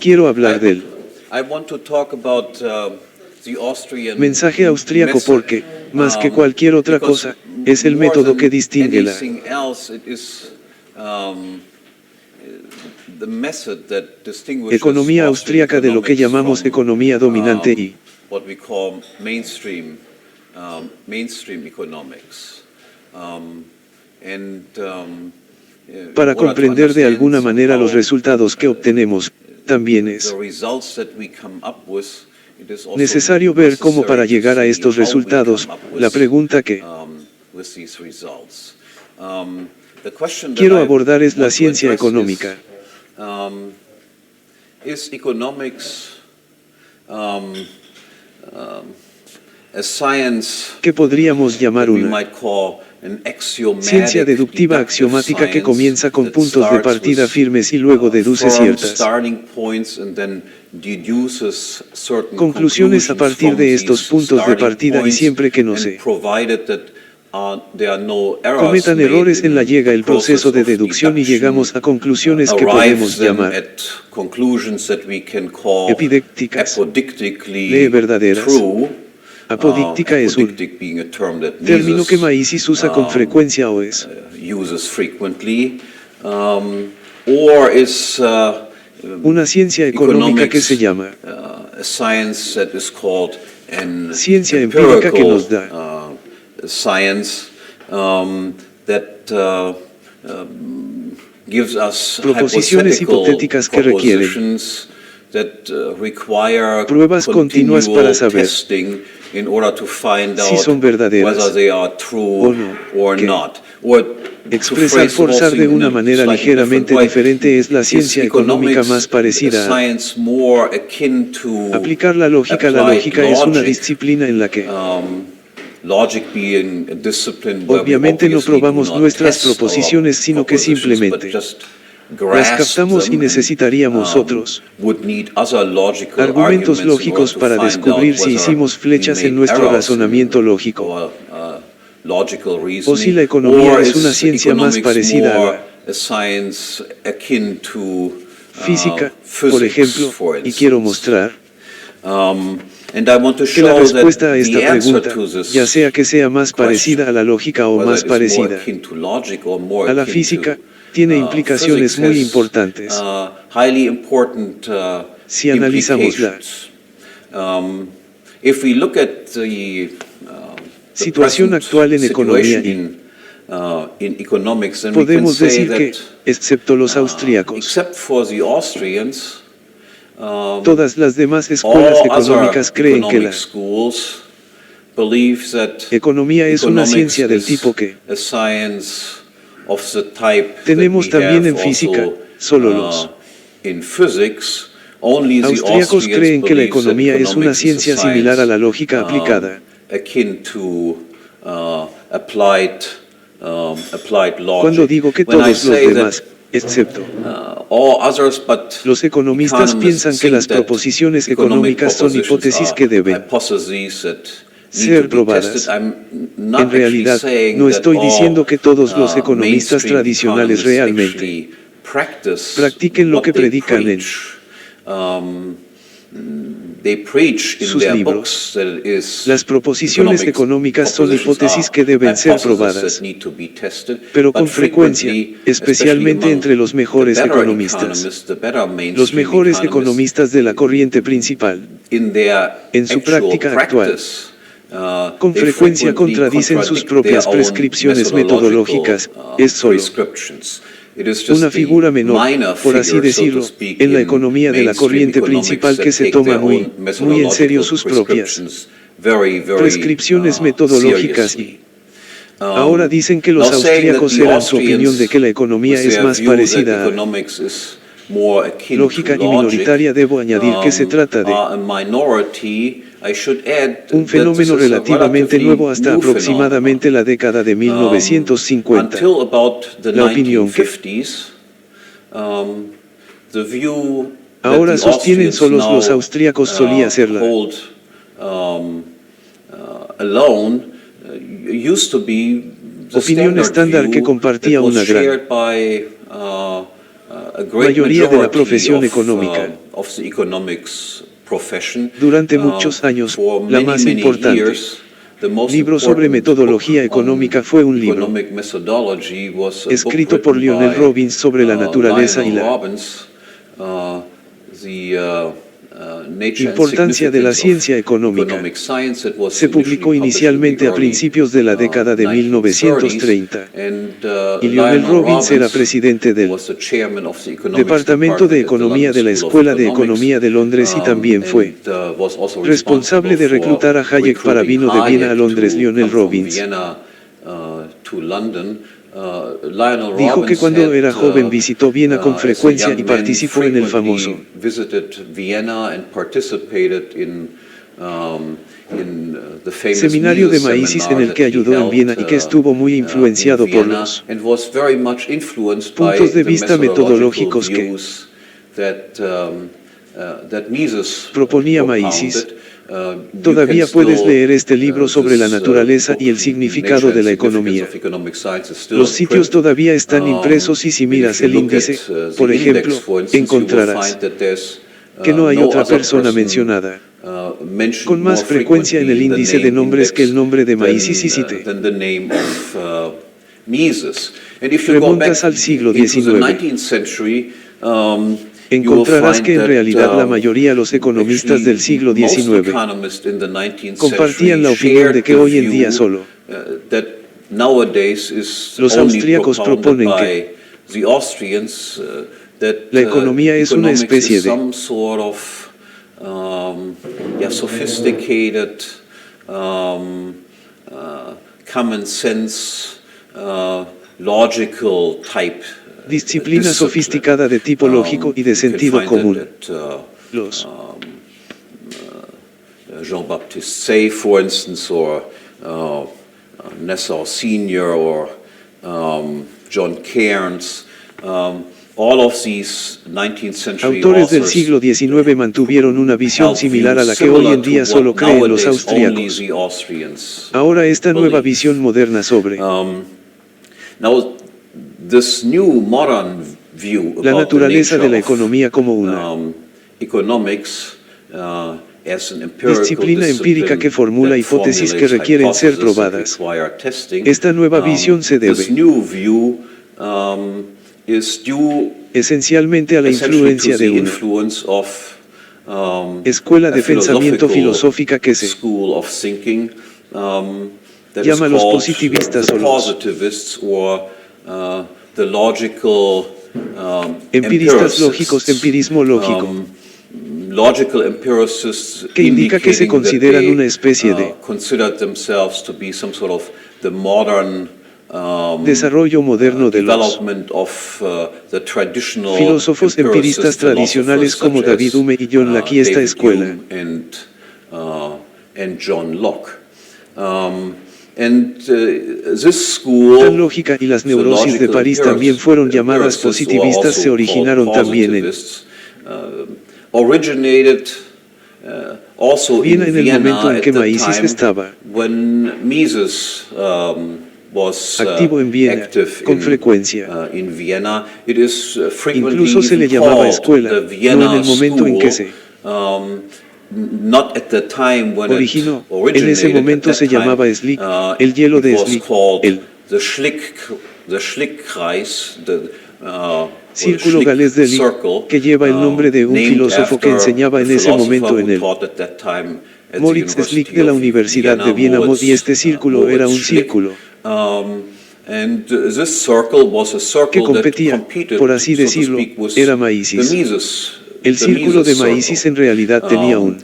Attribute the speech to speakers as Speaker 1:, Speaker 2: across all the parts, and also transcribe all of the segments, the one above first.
Speaker 1: Quiero hablar del mensaje austríaco porque, más que cualquier otra cosa, es el método que distingue la economía austríaca de lo que llamamos economía dominante y para comprender de alguna manera los resultados que obtenemos, también es necesario ver cómo para llegar a estos resultados, la pregunta que quiero abordar es la ciencia económica. ¿Qué podríamos llamar una ciencia deductiva axiomática que comienza con puntos de partida firmes y luego deduce ciertas conclusiones a partir de estos puntos de partida y siempre que no se cometan errores en la llega el proceso de deducción y llegamos a conclusiones que podemos llamar epidécticas, verdaderas. Apodíctica es un término que Maisis usa con frecuencia o es una ciencia económica que se llama ciencia empírica que nos da proposiciones hipotéticas que requieren pruebas continuas para saber si son verdaderas o no, que expresar forzar de una manera ligeramente diferente es la ciencia económica más parecida a aplicar la lógica. La lógica es una disciplina en la que obviamente no probamos nuestras proposiciones, sino que simplemente las captamos y necesitaríamos otros argumentos lógicos para descubrir si hicimos flechas en nuestro razonamiento lógico o si la economía es una ciencia más parecida a la física, por ejemplo, y quiero mostrar que la respuesta a esta pregunta, ya sea que sea más parecida a la lógica o más parecida a la física, tiene implicaciones muy importantes. Si analizamos la situación actual en economía podemos decir que, excepto los austríacos, todas las demás escuelas económicas creen que la economía es una ciencia del tipo que tenemos también en física. Solo los austríacos creen que la economía es una ciencia similar a la lógica aplicada. Cuando digo que todos los demás, excepto los economistas, piensan que las proposiciones económicas son hipótesis que deben ser probadas. En realidad, no estoy diciendo que todos los economistas tradicionales realmente practiquen lo que predican en sus libros. Las proposiciones económicas son hipótesis que deben ser probadas, pero con frecuencia, especialmente entre los mejores economistas. Los mejores economistas de la corriente principal, en su práctica actual, con frecuencia contradicen sus propias prescripciones metodológicas. Es solo una figura menor, por así decirlo, en la economía de la corriente principal que se toma muy en serio sus propias prescripciones metodológicas y ahora dicen que los austríacos eran su opinión de que la economía es más parecida a lógica y minoritaria. Debo añadir que se trata de un fenómeno relativamente nuevo hasta aproximadamente la década de 1950. La opinión que ahora sostienen solos los austríacos solía ser la opinión estándar que compartía una gran mayoría de la profesión económica. Durante muchos años, la más importante libro sobre metodología económica fue un libro escrito por Lionel Robbins sobre la naturaleza y la importancia de la ciencia económica. Se publicó inicialmente a principios de la década de 1930, y Lionel Robbins era presidente del Departamento de Economía de la Escuela de Economía de Londres y también fue responsable de reclutar a Hayek para Vino de Viena a Londres. Lionel Robbins dijo que cuando era joven visitó Viena con frecuencia y participó en el famoso seminario de Maísis en el que ayudó en Viena y que estuvo muy influenciado por los puntos de vista metodológicos que proponía Maísis. Todavía puedes leer este libro sobre la naturaleza y el significado de la economía. Los sitios todavía están impresos y si miras el índice, por ejemplo, encontrarás que no hay otra persona mencionada con más frecuencia en el índice de nombres que el nombre de Maísis y si te remontas al siglo XIX. Encontrarás que en realidad la mayoría de los economistas del siglo XIX compartían la opinión de que hoy en día solo los austríacos proponen que la economía es una especie de common sense, logical type disciplina sofisticada de tipo lógico y de sentido común. Los Jean-Baptiste Say, for instance, or Nassau Senior, or John Cairns, all of these 19th century autores del siglo XIX mantuvieron una visión similar a la que hoy en día solo creen los austríacos. Ahora esta nueva visión moderna sobre la naturaleza de la economía como una disciplina empírica que formula hipótesis que requieren ser probadas. Esta nueva visión se debe esencialmente a la influencia de una escuela de pensamiento filosófica que se llama los positivistas o los empiristas lógicos, empirismo lógico, que indica que se consideran una especie de desarrollo moderno de los filósofos empiristas tradicionales como David Hume y John Locke y esta escuela. Tan lógica y las neurosis de París también fueron llamadas positivistas se originaron también en Viena en el momento en que Maísis estaba activo en Viena con frecuencia. Incluso se le llamaba escuela, no en el momento en que se originó. En ese momento se llamaba Slick, el hielo de Slick, el círculo galés de Lick, que lleva el nombre de un filósofo que enseñaba en ese momento en el Moritz Slick de la Universidad de Viena. Y este círculo era un círculo que competía, por así decirlo, era Maísis. El círculo de Maísis en realidad tenía un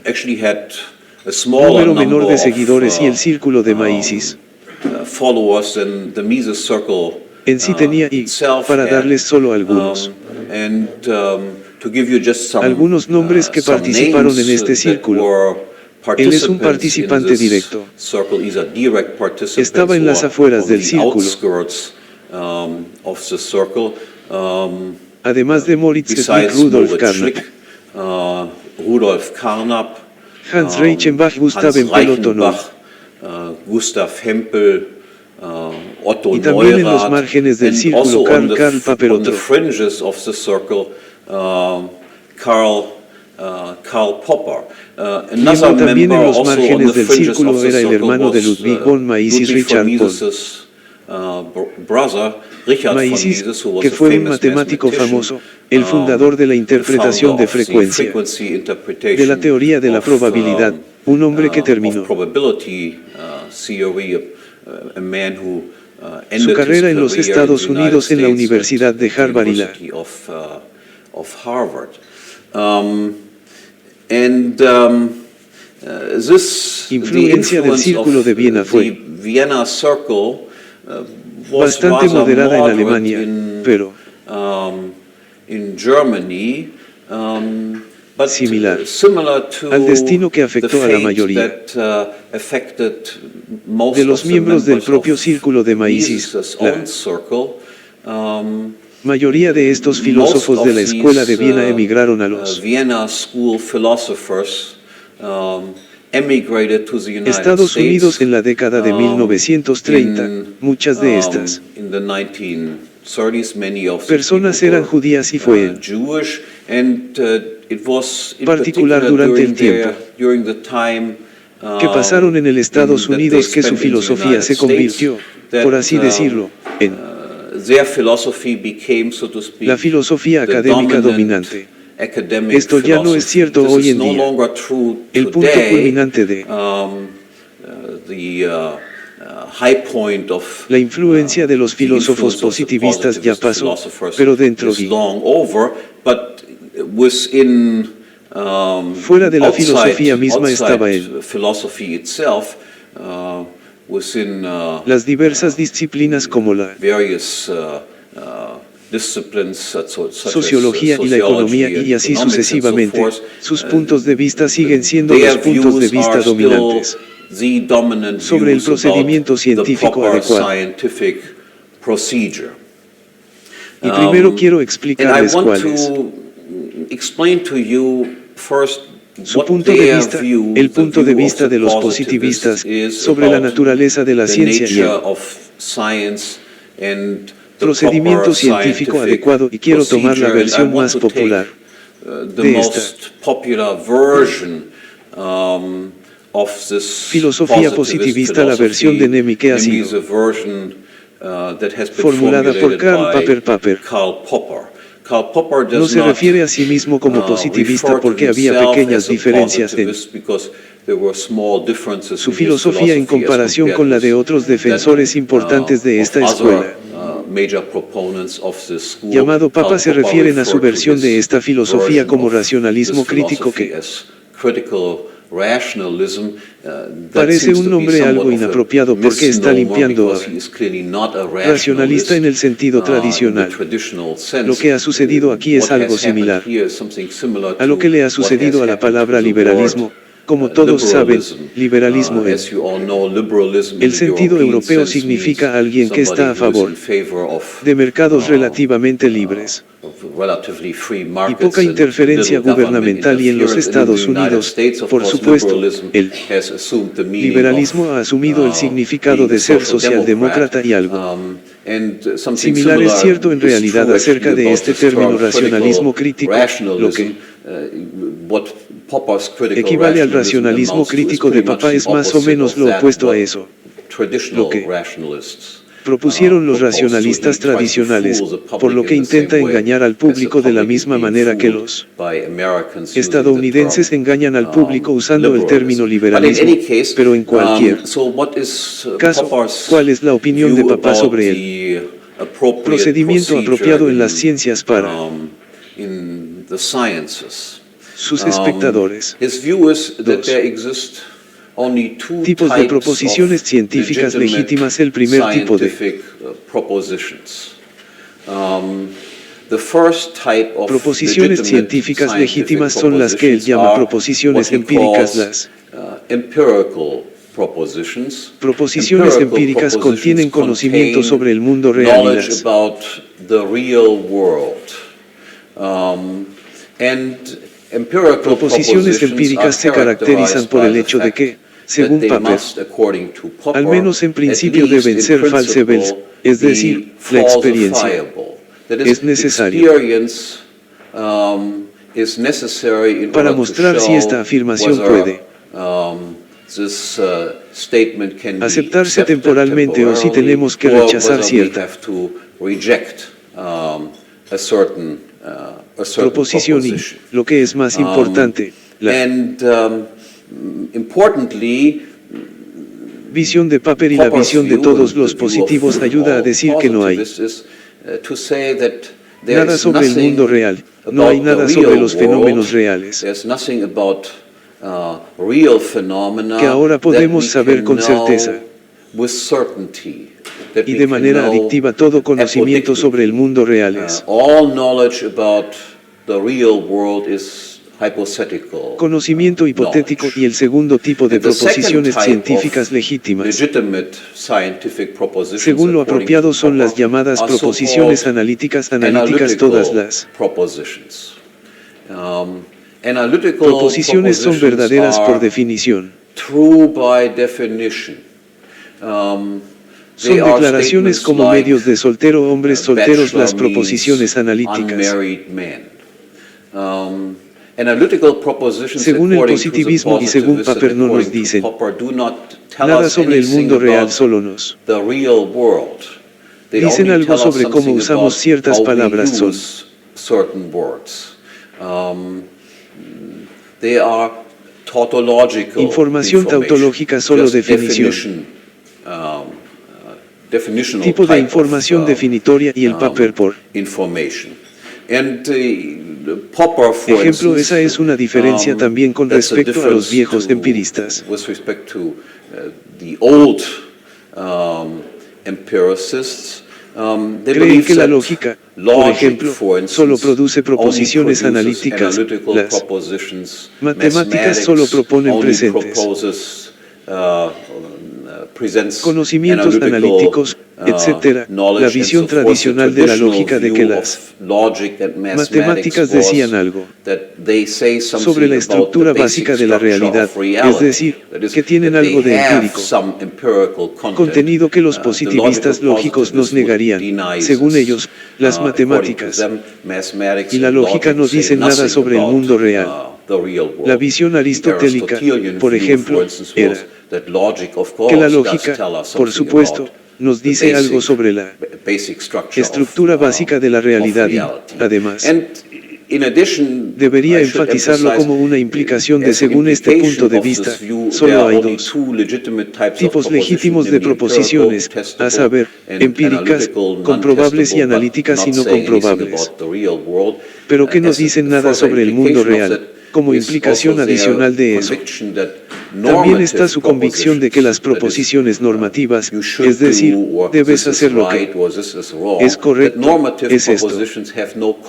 Speaker 1: número menor de seguidores y el círculo de Maísis en sí tenía y, para darles solo algunos nombres que participaron en este círculo. Él es un participante directo. Estaba en las afueras del círculo. Además de Moritz Slick, Rudolf Carnap, Hans Reichenbach, Gustav Hempel, y también en los márgenes del círculo Karl Popper otro. Miembro también en los márgenes del círculo era el hermano de Ludwig von Mises, Richard von Mises, que fue un matemático famoso, el fundador de la interpretación de frecuencia, de la teoría de la probabilidad, un hombre que terminó su carrera en los Estados Unidos en la Universidad de Harvard y la influencia del Círculo de Viena fue bastante moderada en Alemania, pero similar al destino que afectó a la mayoría de los miembros del propio Círculo de Mises. La mayoría de estos filósofos de la Escuela de Viena emigraron a los Estados Unidos en la década de 1930, muchas de estas personas eran judías y fue particular durante el tiempo que pasaron en el Estados Unidos que su filosofía se convirtió, por así decirlo, en la filosofía académica dominante. Esto ya no es cierto hoy en día. El punto culminante de la influencia de los filósofos positivistas ya pasó, pero dentro y fuera de la filosofía misma estaba las diversas disciplinas como la sociología y la economía y así sucesivamente. Sus puntos de vista siguen siendo los puntos de vista dominantes sobre el procedimiento científico adecuado. Y primero quiero explicarles cuál es su punto de vista, el punto de vista de los positivistas sobre la naturaleza de la ciencia y el procedimiento científico adecuado, y quiero tomar la versión más popular de esta filosofía positivista, la versión de Nemi que ha sido formulada por Karl Popper. No se refiere a sí mismo como positivista porque había pequeñas diferencias en su filosofía en comparación con la de otros defensores importantes de esta escuela. Llamado Papa se refieren a su versión de esta filosofía como racionalismo crítico, que parece un nombre algo inapropiado porque está limpiando a racionalista en el sentido tradicional. Lo que ha sucedido aquí es algo similar a lo que le ha sucedido a la palabra liberalismo. Como todos saben, liberalismo en el sentido europeo significa alguien que está a favor de mercados relativamente libres y poca interferencia gubernamental, y en los Estados Unidos, por supuesto, el liberalismo ha asumido el significado de ser socialdemócrata, y algo similar es cierto en realidad acerca de este término racionalismo crítico, lo que equivale al racionalismo crítico de Papa es más o menos lo opuesto a eso. Lo que propusieron los racionalistas tradicionales, por lo que intenta engañar al público de la misma manera que los estadounidenses engañan al público usando el término liberalismo. Pero en cualquier caso, ¿cuál es la opinión de Papa sobre el procedimiento apropiado en las ciencias para sus espectadores? Dos tipos de proposiciones científicas legítimas. El primer tipo de proposiciones científicas legítimas son las que él llama proposiciones empíricas. Las proposiciones empíricas contienen conocimiento sobre el mundo real, y las proposiciones empíricas se caracterizan por el hecho de que según Popper, al menos en principio deben ser falsables, es decir, la experiencia es necesaria para mostrar si esta afirmación puede aceptarse temporalmente o si tenemos que rechazar cierta proposición y, lo que es más importante, la visión de Popper y la visión de todos los positivos ayuda a decir que no hay nada sobre el mundo real, no hay nada sobre los fenómenos reales que ahora podemos saber con certeza y de manera adictiva. Todo conocimiento sobre el mundo real es conocimiento hipotético, y el segundo tipo de proposiciones científicas legítimas, según lo apropiado, son las llamadas proposiciones analíticas. Todas las proposiciones son verdaderas por definición. Son declaraciones como medios de soltero, hombres solteros. Las proposiciones analíticas, según el positivismo y según Popper, no nos dicen nada sobre el mundo real, solo nos dicen algo sobre cómo usamos ciertas palabras. Son información tautológica, solo definición, tipo de información definitoria, y el Popper por ejemplo. Esa es una diferencia también con respecto a los viejos empiristas. Creen que la lógica, por ejemplo, solo produce proposiciones analíticas. Las matemáticas solo proponen presentes, conocimientos analíticos, etc. La visión tradicional de la lógica de que las matemáticas decían algo sobre la estructura básica de la realidad, es decir, que tienen algo de empírico, contenido que los positivistas lógicos nos negarían. Según ellos, las matemáticas y la lógica no dicen nada sobre el mundo real. La visión aristotélica, por ejemplo, era que la lógica, por supuesto, nos dice algo sobre la estructura básica de la realidad y, además, debería enfatizarlo como una implicación de, según este punto de vista, solo hay dos tipos legítimos de proposiciones, a saber, empíricas, comprobables, y analíticas y no comprobables, pero que no dicen nada sobre el mundo real. Como implicación adicional de eso, también está su convicción de que las proposiciones normativas, es decir, debes hacer lo que es correcto, es esto.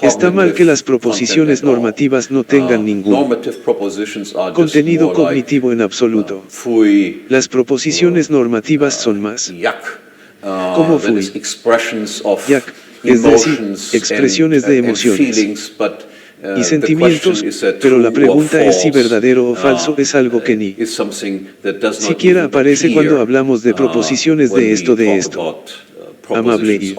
Speaker 1: Está mal que las proposiciones normativas no tengan ningún contenido cognitivo en absoluto. Las proposiciones normativas son más como fui, yak, es decir, expresiones de emociones y sentimientos, pero la pregunta es si verdadero o falso es algo que ni siquiera aparece cuando hablamos de proposiciones de esto, amable y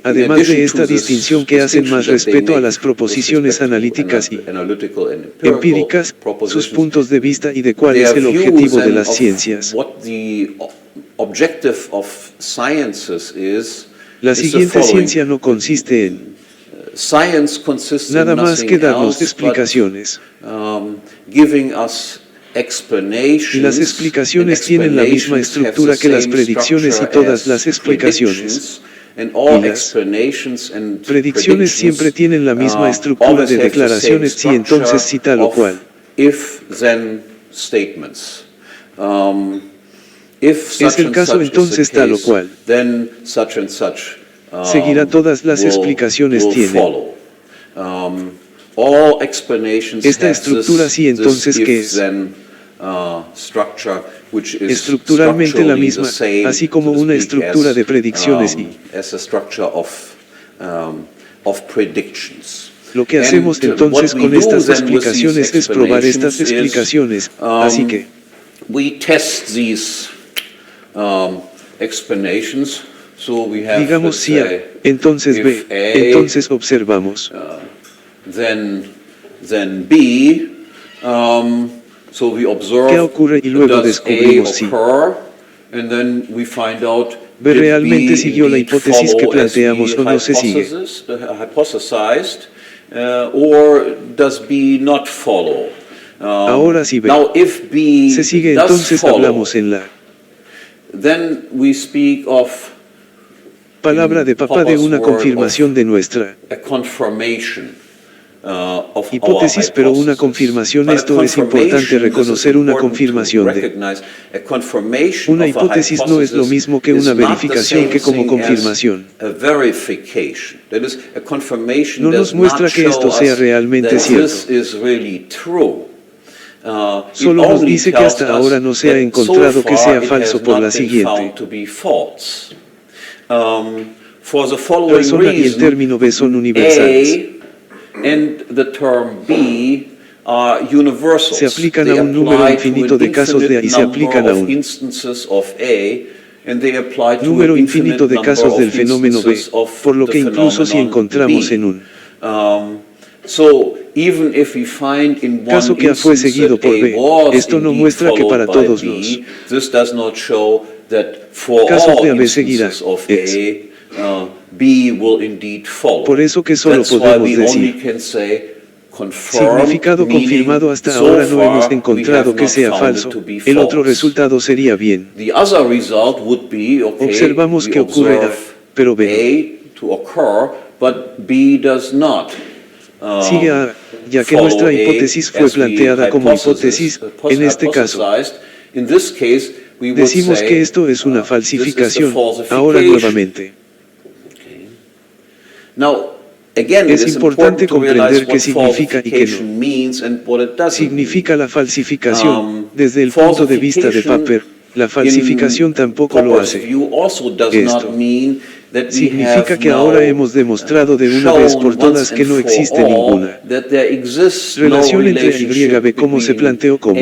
Speaker 1: además de esta distinción que hacen más respeto a las proposiciones analíticas y empíricas, sus puntos de vista y de cuál es el objetivo de las ciencias. La siguiente ciencia no consiste en nada más que darnos explicaciones. Y las explicaciones tienen la misma estructura que las predicciones, y todas las explicaciones y las predicciones siempre tienen la misma estructura de declaraciones si, entonces, si tal o cual. Es el caso, entonces tal o cual. Seguirá todas las explicaciones tienen esta estructura, si, entonces, que es estructuralmente la misma, así como una estructura de predicciones y Lo que hacemos entonces con estas explicaciones es probar estas explicaciones, así que digamos si A, entonces B, entonces observamos. ¿Qué ocurre? Y luego descubrimos si B realmente siguió la hipótesis que planteamos o no se sigue. Ahora si B se sigue, entonces hablamos en la palabra de papá de una confirmación de nuestra hipótesis, pero una confirmación, esto es importante reconocer, una confirmación de una hipótesis no es lo mismo que una verificación que como confirmación. No nos muestra que esto sea realmente cierto. Solo nos dice que hasta ahora no se ha encontrado que sea falso por la siguiente razón. Y el término B son universales. Se aplican a un número infinito de casos de A y se aplican a un número infinito de casos del fenómeno B, por lo que incluso si encontramos en un caso que A fue seguido por B, esto no muestra que para todos los casos de A B seguirá es. Por eso que solo podemos decir significado confirmado, hasta ahora no hemos encontrado que sea falso, el otro resultado sería bien. Observamos que ocurre A, pero B sigue A, ya que nuestra hipótesis fue planteada como hipótesis, en este caso decimos que esto es una falsificación, ahora nuevamente. Es importante comprender qué significa y qué no significa la falsificación. Desde el punto de vista de Popper, la falsificación tampoco lo hace. Esto significa que ahora hemos demostrado de una vez por todas que no existe ninguna relación entre A y B como se planteó como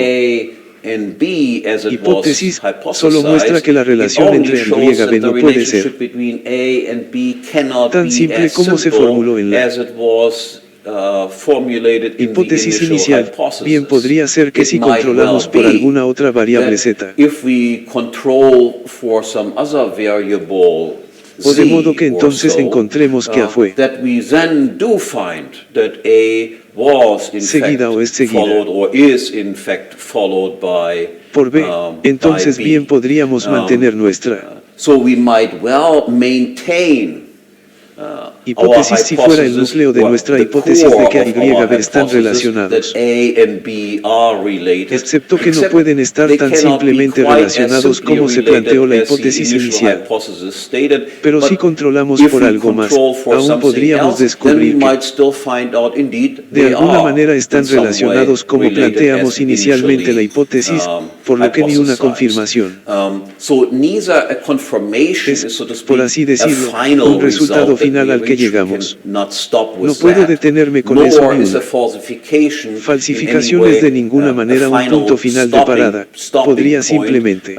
Speaker 1: hipótesis, solo muestra que la relación entre A y B no puede ser tan simple como se formuló en la hipótesis inicial. Bien podría ser que si controlamos por alguna otra variable z, o de modo que entonces encontremos que A fue seguida o es seguida por B, entonces bien podríamos mantener nuestra hipótesis si fuera el núcleo de nuestra hipótesis de que A y B están relacionados, excepto que no pueden estar tan simplemente relacionados como se planteó la hipótesis inicial. Pero si controlamos por algo más, aún podríamos descubrir que de alguna manera están relacionados como planteamos inicialmente la hipótesis, por lo que ni una confirmación es, por así decirlo, un resultado final al que llegamos. No puedo detenerme con eso ni una falsificación es de ninguna manera un punto final de parada. Podría simplemente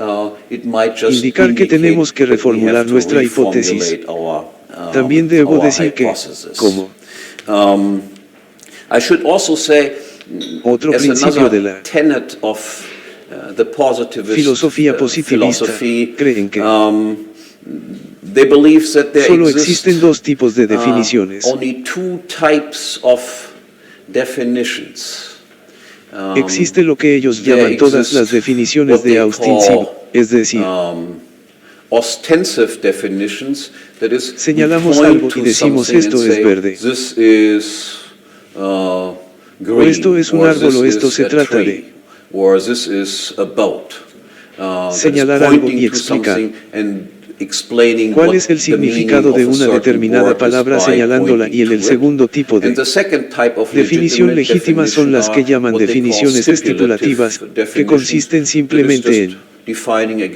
Speaker 1: indicar que tenemos que reformular nuestra hipótesis. También debo decir que, como otro principio de la filosofía positivista, creen que solo existen dos tipos de definiciones. Existe lo que ellos llaman todas las definiciones de Austin, es decir, señalamos algo y decimos esto es verde, o esto es un árbol, o esto se trata de señalar algo y explicar cuál es el significado de una determinada palabra señalándola, y el segundo tipo de definición legítima son las que llaman definiciones estipulativas, que consisten simplemente en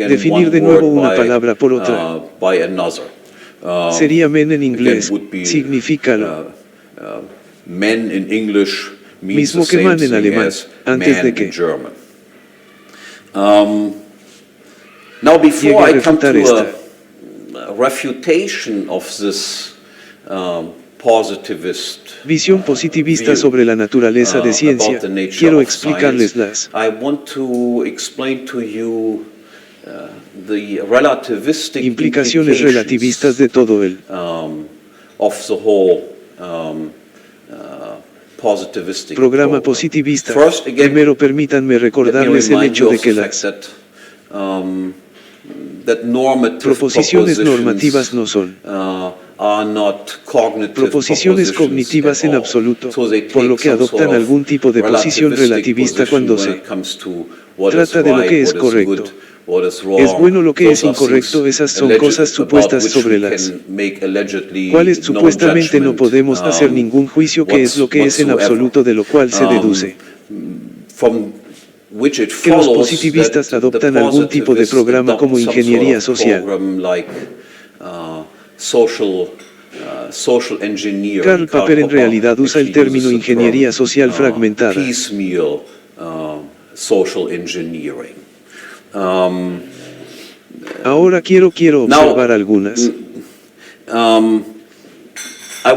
Speaker 1: definir de nuevo una palabra por otra. Sería men en inglés, significa
Speaker 2: men in English means
Speaker 1: mismo
Speaker 2: the
Speaker 1: que
Speaker 2: same
Speaker 1: man en
Speaker 2: thing
Speaker 1: alemán,
Speaker 2: as
Speaker 1: antes
Speaker 2: man
Speaker 1: de que.
Speaker 2: in German. Now,
Speaker 1: Llegue
Speaker 2: before
Speaker 1: a
Speaker 2: I come
Speaker 1: refutar
Speaker 2: to
Speaker 1: esta
Speaker 2: a refutation of this positivist
Speaker 1: visión positivista
Speaker 2: view
Speaker 1: sobre la naturaleza de ciencia,
Speaker 2: about the nature
Speaker 1: quiero
Speaker 2: of
Speaker 1: explicarles
Speaker 2: science, I want to explain to you the relativistic
Speaker 1: implicaciones relativistas de todo el
Speaker 2: of the whole positivistic
Speaker 1: programa
Speaker 2: program.
Speaker 1: positivista.
Speaker 2: First, again,
Speaker 1: Primero permítanme recordarles el hecho de que las proposiciones normativas no son proposiciones cognitivas en absoluto, por lo que adoptan algún tipo de posición relativista cuando se trata de lo que es correcto. Es bueno lo que es incorrecto, esas son cosas supuestas sobre las cuales supuestamente no podemos hacer ningún juicio, que es lo que es en absoluto, de lo cual se deduce que los positivistas adoptan algún tipo de programa como ingeniería social. Karl Popper en realidad usa el término ingeniería social fragmentada. Ahora quiero observar algunas.
Speaker 2: I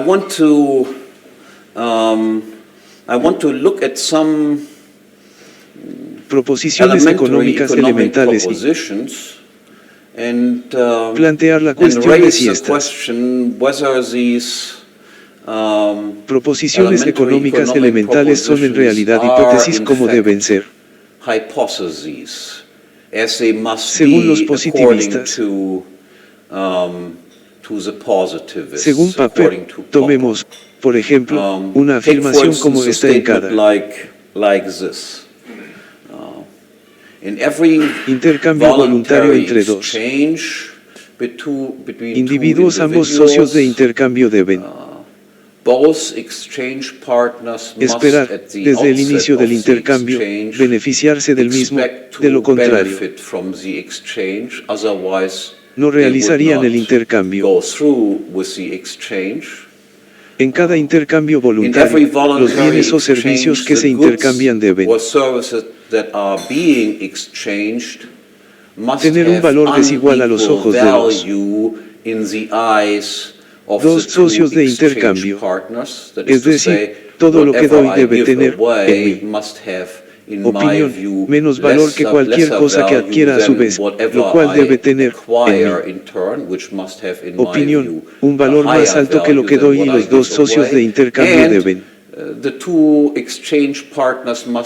Speaker 2: want to look at some
Speaker 1: proposiciones económicas elementales y plantear la cuestión de si estas proposiciones económicas elementales son en realidad hipótesis como deben ser, según los positivistas. Según Popper, tomemos, por ejemplo, una afirmación como esta en cada intercambio voluntario entre dos individuos, ambos socios de intercambio deben esperar, desde el inicio del intercambio, beneficiarse del mismo. De lo contrario, no realizarían el intercambio. En cada intercambio voluntario, los bienes o servicios que se intercambian deben tener un valor desigual a los ojos de los dos socios de intercambio. Es decir, todo lo que doy debe tener, en mi opinión, menos valor que cualquier cosa que adquiera a su vez, lo cual debe tener, en mi opinión, un valor más alto que lo que doy, y los dos socios de intercambio deben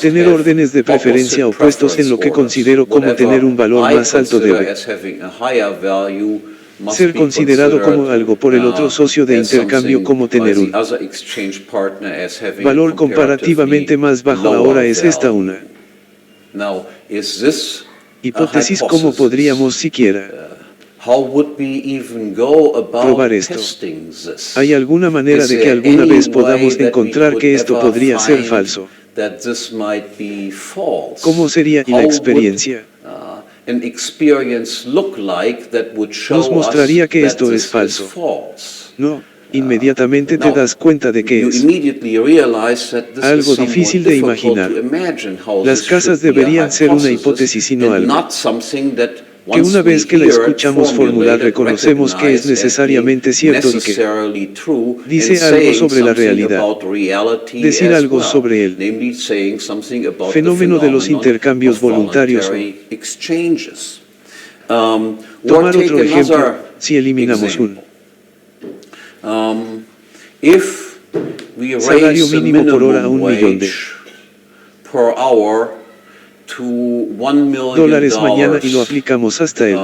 Speaker 1: tener órdenes de preferencia opuestos en lo que considero como tener un valor más alto. Debe ser considerado como algo por el otro socio de intercambio como tener un valor comparativamente más bajo. Ahora, ¿es esta una hipótesis? ¿Cómo podríamos siquiera probar esto? ¿Hay alguna manera de que alguna vez podamos encontrar que esto podría ser falso? ¿Cómo sería la experiencia? Nos mostraría que esto es falso. No, inmediatamente te das cuenta de que es algo difícil de imaginar. Las casas deberían ser una hipótesis y no algo que una vez que la escuchamos formular reconocemos que es necesariamente cierto y que dice algo sobre la realidad. Decir algo sobre el fenómeno de los intercambios voluntarios. Tomar otro ejemplo, si eliminamos un salario mínimo por hora a $1.000.000 mañana y lo aplicamos hasta el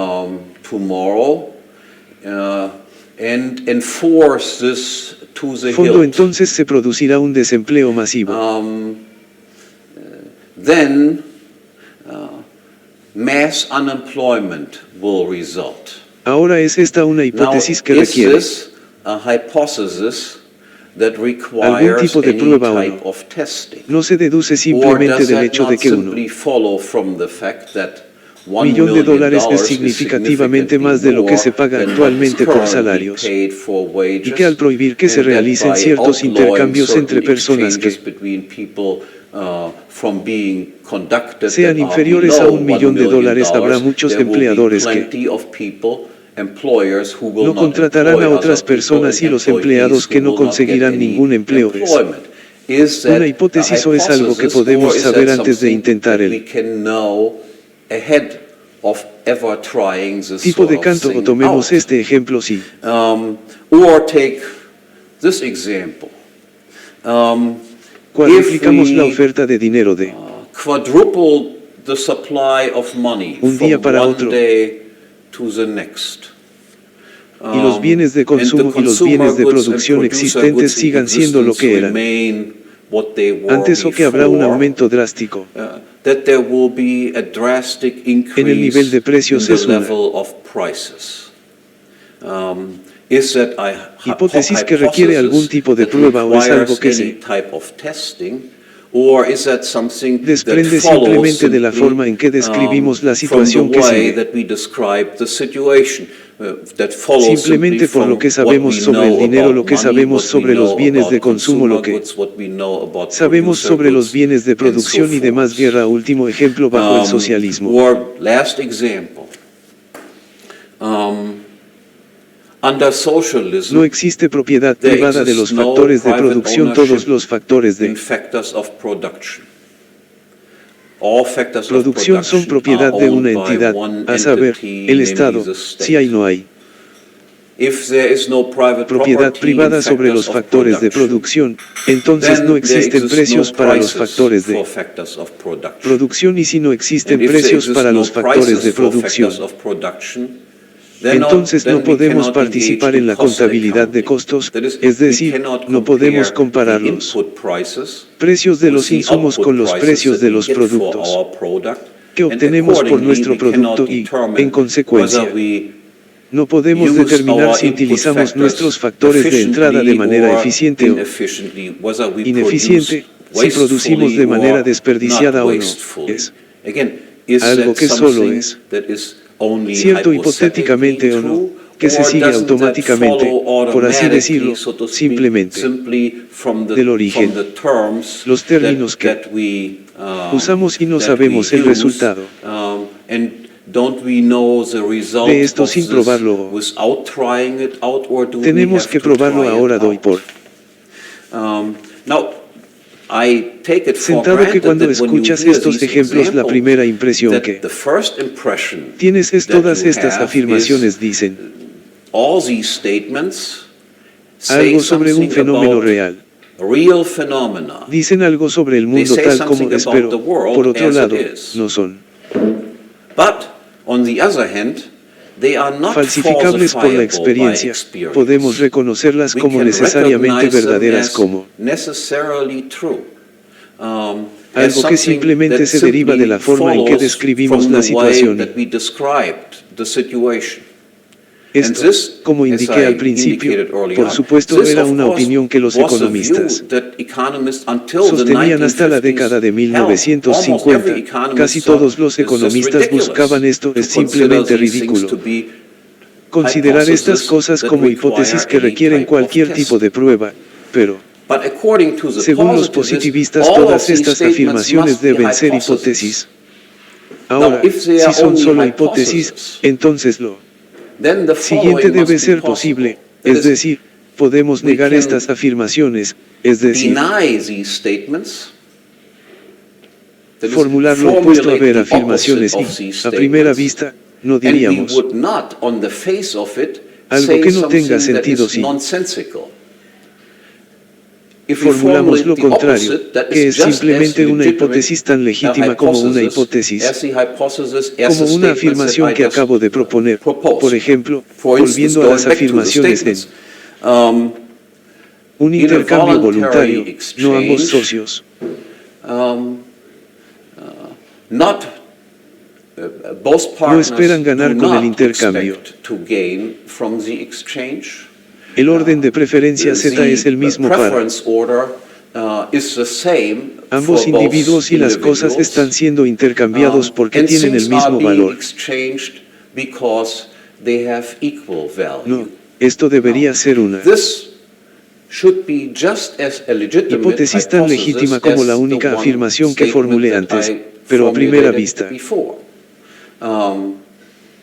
Speaker 1: fondo, entonces se producirá un desempleo masivo.
Speaker 2: Mass unemployment will result.
Speaker 1: Ahora, ¿es esta una hipótesis que requiere algún tipo de prueba o no? No se deduce simplemente del hecho de que uno millón de dólares es significativamente más de lo que se paga actualmente por salarios, y que al prohibir que se realicen ciertos intercambios entre personas que sean inferiores a $1 millón habrá muchos empleadores que no contratarán a otras personas y los empleados que no conseguirán ningún empleo. ¿Es una hipótesis o es algo que podemos saber antes de intentar el tipo de canto? O tomemos este ejemplo sí. Cuadruplicamos la oferta de dinero de un día para otro, y los bienes de consumo y los bienes de producción existentes sigan siendo lo que eran antes, o que habrá un aumento drástico en el nivel de precios. Es una hipótesis que requiere algún tipo de prueba, o es algo que se desprende simplemente de la forma en que describimos la situación que sigue. Simplemente por lo que sabemos sobre el dinero, lo que sabemos sobre los bienes de consumo, lo que sabemos sobre los bienes de producción y demás. Guerra. Último ejemplo bajo el socialismo. No existe propiedad privada de los factores de producción. Todos los factores de producción son propiedad de una entidad, a saber, el Estado. Si hay no hay propiedad privada sobre los factores de producción, entonces no existen precios para los factores de producción, y si no existen precios para los factores de producción, entonces no podemos participar en la contabilidad de costos, es decir, no podemos comparar los precios de los insumos con los precios de los productos que obtenemos por nuestro producto, y, en consecuencia, no podemos determinar si utilizamos nuestros factores de entrada de manera eficiente o ineficiente, si producimos de manera desperdiciada o no. Es algo que solo es cierto hipotéticamente o no, que se sigue automáticamente, por así decirlo, simplemente del origen, los términos que usamos, y no sabemos el resultado de esto sin probarlo. Tenemos que probarlo ahora. Doy por sentado que cuando escuchas estos ejemplos, la primera impresión que tienes es todas estas afirmaciones dicen algo sobre un fenómeno real. Dicen algo sobre el mundo tal como es, pero, por otro lado, no son falsificables por la experiencia. Podemos reconocerlas como necesariamente verdaderas, como algo que simplemente se deriva de la forma en que describimos la situación. Esto, como indiqué al principio, por supuesto era una opinión que los economistas sostenían hasta la década de 1950. Casi todos los economistas buscaban esto. Es simplemente ridículo considerar estas cosas como hipótesis que requieren cualquier tipo de prueba, pero según los positivistas todas estas afirmaciones deben ser hipótesis. Ahora, si son solo hipótesis, entonces lo siguiente debe ser posible, es decir, podemos negar estas afirmaciones, es decir, formular lo opuesto a ver afirmaciones, y, a primera vista, no diríamos algo que no tenga sentido si formulamos lo contrario, que es simplemente una hipótesis tan legítima como una hipótesis, como una afirmación que acabo de proponer. Por ejemplo, volviendo a las afirmaciones en un intercambio voluntario, no ambos socios no esperan ganar con el intercambio. El orden de preferencia Z es el mismo para
Speaker 2: is the same
Speaker 1: Ambos
Speaker 2: for both
Speaker 1: individuos y las cosas
Speaker 2: individuals,
Speaker 1: están siendo intercambiados porque
Speaker 2: and
Speaker 1: tienen el
Speaker 2: things are
Speaker 1: mismo
Speaker 2: being
Speaker 1: valor.
Speaker 2: exchanged because they have equal value.
Speaker 1: No, esto debería ser una
Speaker 2: This should be just as a legitimate
Speaker 1: hipótesis tan legítima
Speaker 2: hypothesis
Speaker 1: como
Speaker 2: as
Speaker 1: la
Speaker 2: the
Speaker 1: única
Speaker 2: one
Speaker 1: afirmación que
Speaker 2: statement
Speaker 1: formulé
Speaker 2: that
Speaker 1: antes,
Speaker 2: I
Speaker 1: pero a primera
Speaker 2: formulated
Speaker 1: vista.
Speaker 2: before.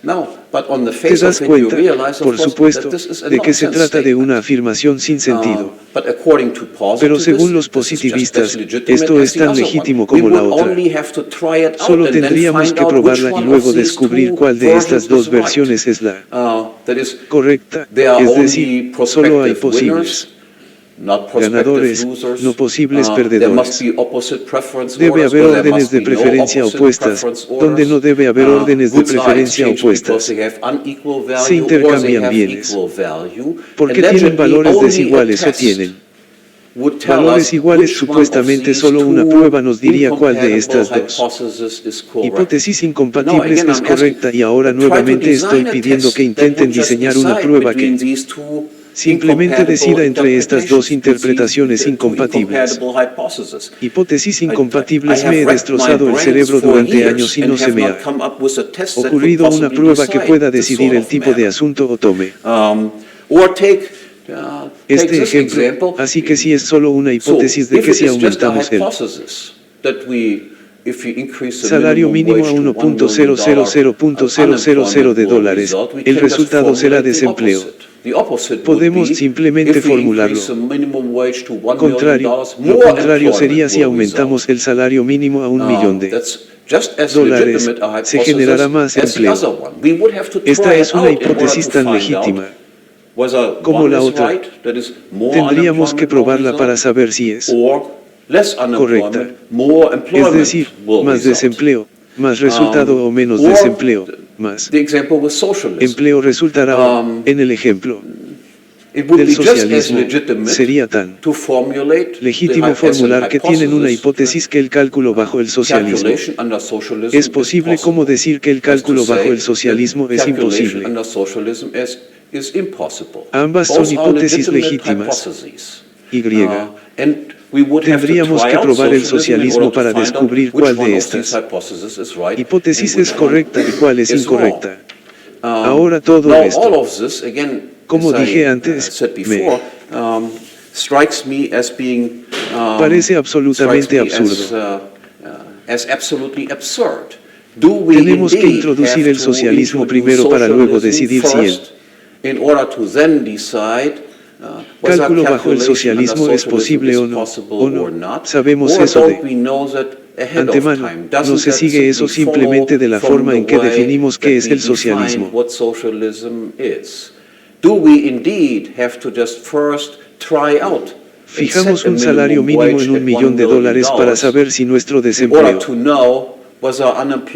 Speaker 2: Now, but on the
Speaker 1: Te
Speaker 2: face
Speaker 1: das
Speaker 2: of it, you
Speaker 1: cuenta,
Speaker 2: realize, of
Speaker 1: por
Speaker 2: course,
Speaker 1: supuesto,
Speaker 2: that this is a
Speaker 1: de que se
Speaker 2: nonsense
Speaker 1: trata de
Speaker 2: statement.
Speaker 1: una afirmación sin sentido.
Speaker 2: But according to
Speaker 1: Pero según los
Speaker 2: positivists, this is just
Speaker 1: positivistas,
Speaker 2: as legitimate
Speaker 1: esto
Speaker 2: as
Speaker 1: es
Speaker 2: the
Speaker 1: tan
Speaker 2: other
Speaker 1: legítimo
Speaker 2: one. We
Speaker 1: como la
Speaker 2: would
Speaker 1: otra.
Speaker 2: only have to try it out
Speaker 1: Solo
Speaker 2: and then
Speaker 1: tendríamos
Speaker 2: find
Speaker 1: que
Speaker 2: out which
Speaker 1: probarla y
Speaker 2: one
Speaker 1: luego
Speaker 2: of these
Speaker 1: descubrir
Speaker 2: two
Speaker 1: cuál de estas
Speaker 2: versions
Speaker 1: dos
Speaker 2: is right.
Speaker 1: versiones es la
Speaker 2: That is,
Speaker 1: correcta,
Speaker 2: there are
Speaker 1: es
Speaker 2: only
Speaker 1: decir, solo hay
Speaker 2: prospective
Speaker 1: posibles
Speaker 2: winners, not prospective
Speaker 1: ganadores,
Speaker 2: losers.
Speaker 1: no posibles
Speaker 2: There must
Speaker 1: perdedores.
Speaker 2: be opposite preference
Speaker 1: Debe
Speaker 2: orders
Speaker 1: haber
Speaker 2: where there
Speaker 1: órdenes
Speaker 2: must
Speaker 1: de
Speaker 2: be no
Speaker 1: preferencia
Speaker 2: opposite
Speaker 1: opuestas,
Speaker 2: preference
Speaker 1: donde
Speaker 2: orders.
Speaker 1: no debe haber órdenes de
Speaker 2: Goods are
Speaker 1: preferencia
Speaker 2: exchanged because
Speaker 1: opuestas.
Speaker 2: they have unequal
Speaker 1: Se
Speaker 2: value or they
Speaker 1: intercambian
Speaker 2: have
Speaker 1: bienes.
Speaker 2: equal value.
Speaker 1: Porque tienen
Speaker 2: Allegedly,
Speaker 1: valores
Speaker 2: only a
Speaker 1: desiguales o
Speaker 2: test
Speaker 1: tienen
Speaker 2: would tell
Speaker 1: valores
Speaker 2: us
Speaker 1: iguales.
Speaker 2: which one of
Speaker 1: Supuestamente
Speaker 2: these
Speaker 1: solo una
Speaker 2: two
Speaker 1: prueba nos diría cuál de
Speaker 2: incompatible
Speaker 1: estas dos
Speaker 2: hypotheses is correct.
Speaker 1: hipótesis
Speaker 2: Now,
Speaker 1: incompatibles
Speaker 2: again,
Speaker 1: es
Speaker 2: I'm
Speaker 1: correcta, y ahora
Speaker 2: asking, try to
Speaker 1: nuevamente estoy
Speaker 2: design a
Speaker 1: pidiendo que
Speaker 2: test that
Speaker 1: intenten
Speaker 2: would just
Speaker 1: diseñar una
Speaker 2: decide
Speaker 1: prueba
Speaker 2: between
Speaker 1: que
Speaker 2: these two
Speaker 1: simplemente decida entre estas dos interpretaciones
Speaker 2: two
Speaker 1: incompatibles.
Speaker 2: incompatible hypotheses.
Speaker 1: Hipótesis
Speaker 2: I
Speaker 1: incompatibles.
Speaker 2: have
Speaker 1: Me he
Speaker 2: racked my
Speaker 1: destrozado el
Speaker 2: brains
Speaker 1: cerebro
Speaker 2: for
Speaker 1: durante
Speaker 2: years
Speaker 1: años y
Speaker 2: and
Speaker 1: no se
Speaker 2: have
Speaker 1: me
Speaker 2: not
Speaker 1: ha
Speaker 2: come up with a test that could
Speaker 1: ocurrido una
Speaker 2: possibly
Speaker 1: prueba que
Speaker 2: decide
Speaker 1: pueda
Speaker 2: this
Speaker 1: decidir
Speaker 2: sort
Speaker 1: el
Speaker 2: of
Speaker 1: tipo de
Speaker 2: matter.
Speaker 1: asunto o tome
Speaker 2: Or take
Speaker 1: este
Speaker 2: this
Speaker 1: ejemplo.
Speaker 2: example.
Speaker 1: Así que si es solo una hipótesis de
Speaker 2: if
Speaker 1: que
Speaker 2: it
Speaker 1: si
Speaker 2: is just a
Speaker 1: aumentamos el
Speaker 2: hypothesis that if you increase the
Speaker 1: salario
Speaker 2: minimum
Speaker 1: mínimo a
Speaker 2: wage to
Speaker 1: $1.000.000 de dólares, el resultado será desempleo. Podemos simplemente formularlo. Lo contrario sería si aumentamos el salario mínimo a $1 millón de dólares, se generará más empleo. Esta es una hipótesis tan legítima como la otra. Tendríamos que probarla para saber si es correcta. Es decir, más desempleo, más resultado o menos desempleo, más empleo resultará. En el ejemplo del socialismo, sería tan legítimo formular que tienen una hipótesis que el cálculo bajo el socialismo es posible como decir que el cálculo bajo el socialismo es imposible. Ambas son hipótesis legítimas. Y. Tendríamos que probar el socialismo para descubrir cuál de estas hipótesis es correcta y cuál es incorrecta. Ahora todo esto, como dije antes, parece absolutamente absurdo. Tenemos que introducir el socialismo primero para luego decidir si el cálculo bajo el socialismo es posible o no. Sabemos eso de antemano. No se sigue eso simplemente de la forma en que definimos qué es el socialismo. Fijamos un salario mínimo en $1 millón para saber si nuestro desempleo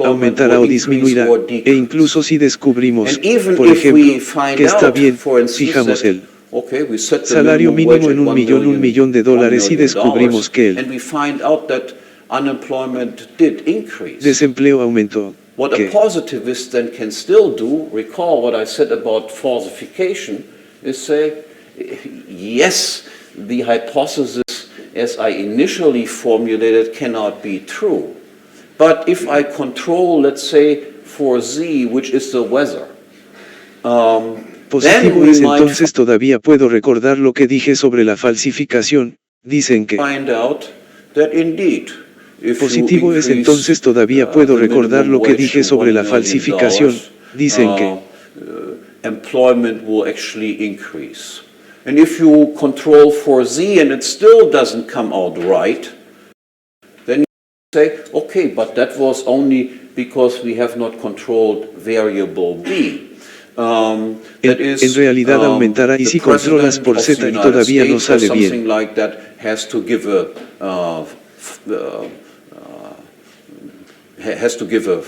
Speaker 1: aumentará o disminuirá, e incluso si descubrimos, por ejemplo, que está bien, fijamos el salario mínimo en $1 millón y descubrimos que el desempleo aumentó.
Speaker 2: What a positivist then can still do, recall what I said about falsification, is say, yes, the hypothesis as I initially formulated cannot be true. But if I control, let's say, for Z, which is the weather,
Speaker 1: positivo es entonces todavía puedo recordar lo que dije sobre la falsificación. Dicen que positivo es entonces todavía puedo recordar lo que dije sobre la falsificación. Dicen que
Speaker 2: employment will actually increase. And if you control for Z and it still doesn't come out right, then you say, okay, but that was only because we have not controlled variable B.
Speaker 1: En realidad aumentará y si controlas por Z y todavía no sale bien.
Speaker 2: Has to give a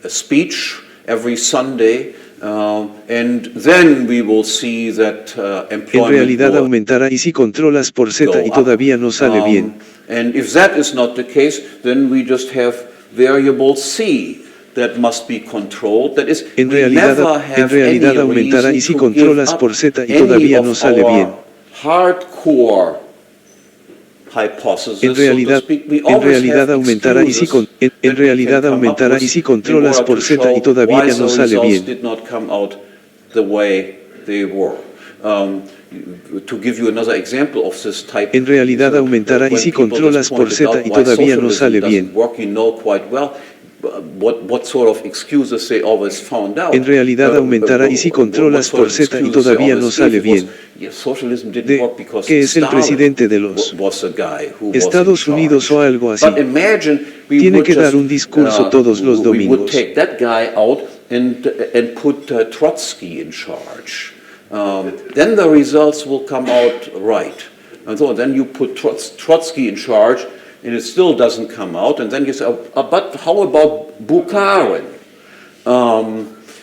Speaker 2: speech every Sunday, and then we will see that employment.
Speaker 1: En realidad aumentará y si controlas por Z y todavía no sale bien.
Speaker 2: And if that is not the case, then we just have variable C that must be controlled. That is,
Speaker 1: en realidad aumentará y si controlas por Z y todavía no sale bien.
Speaker 2: Hardcore hypothesis,
Speaker 1: En realidad aumentará y si controlas por Z y todavía no sale bien. En realidad aumentará y si controlas por Z y todavía no sale bien. En realidad aumentará y si controlas por Z y todavía no sale bien. Que es el presidente de los Estados Unidos o algo así. Tiene que dar un discurso todos los domingos.
Speaker 2: Then the results will come out right. And so then you put Trotsky in charge, and it still doesn't come out. And then you say, but how about Bukharin?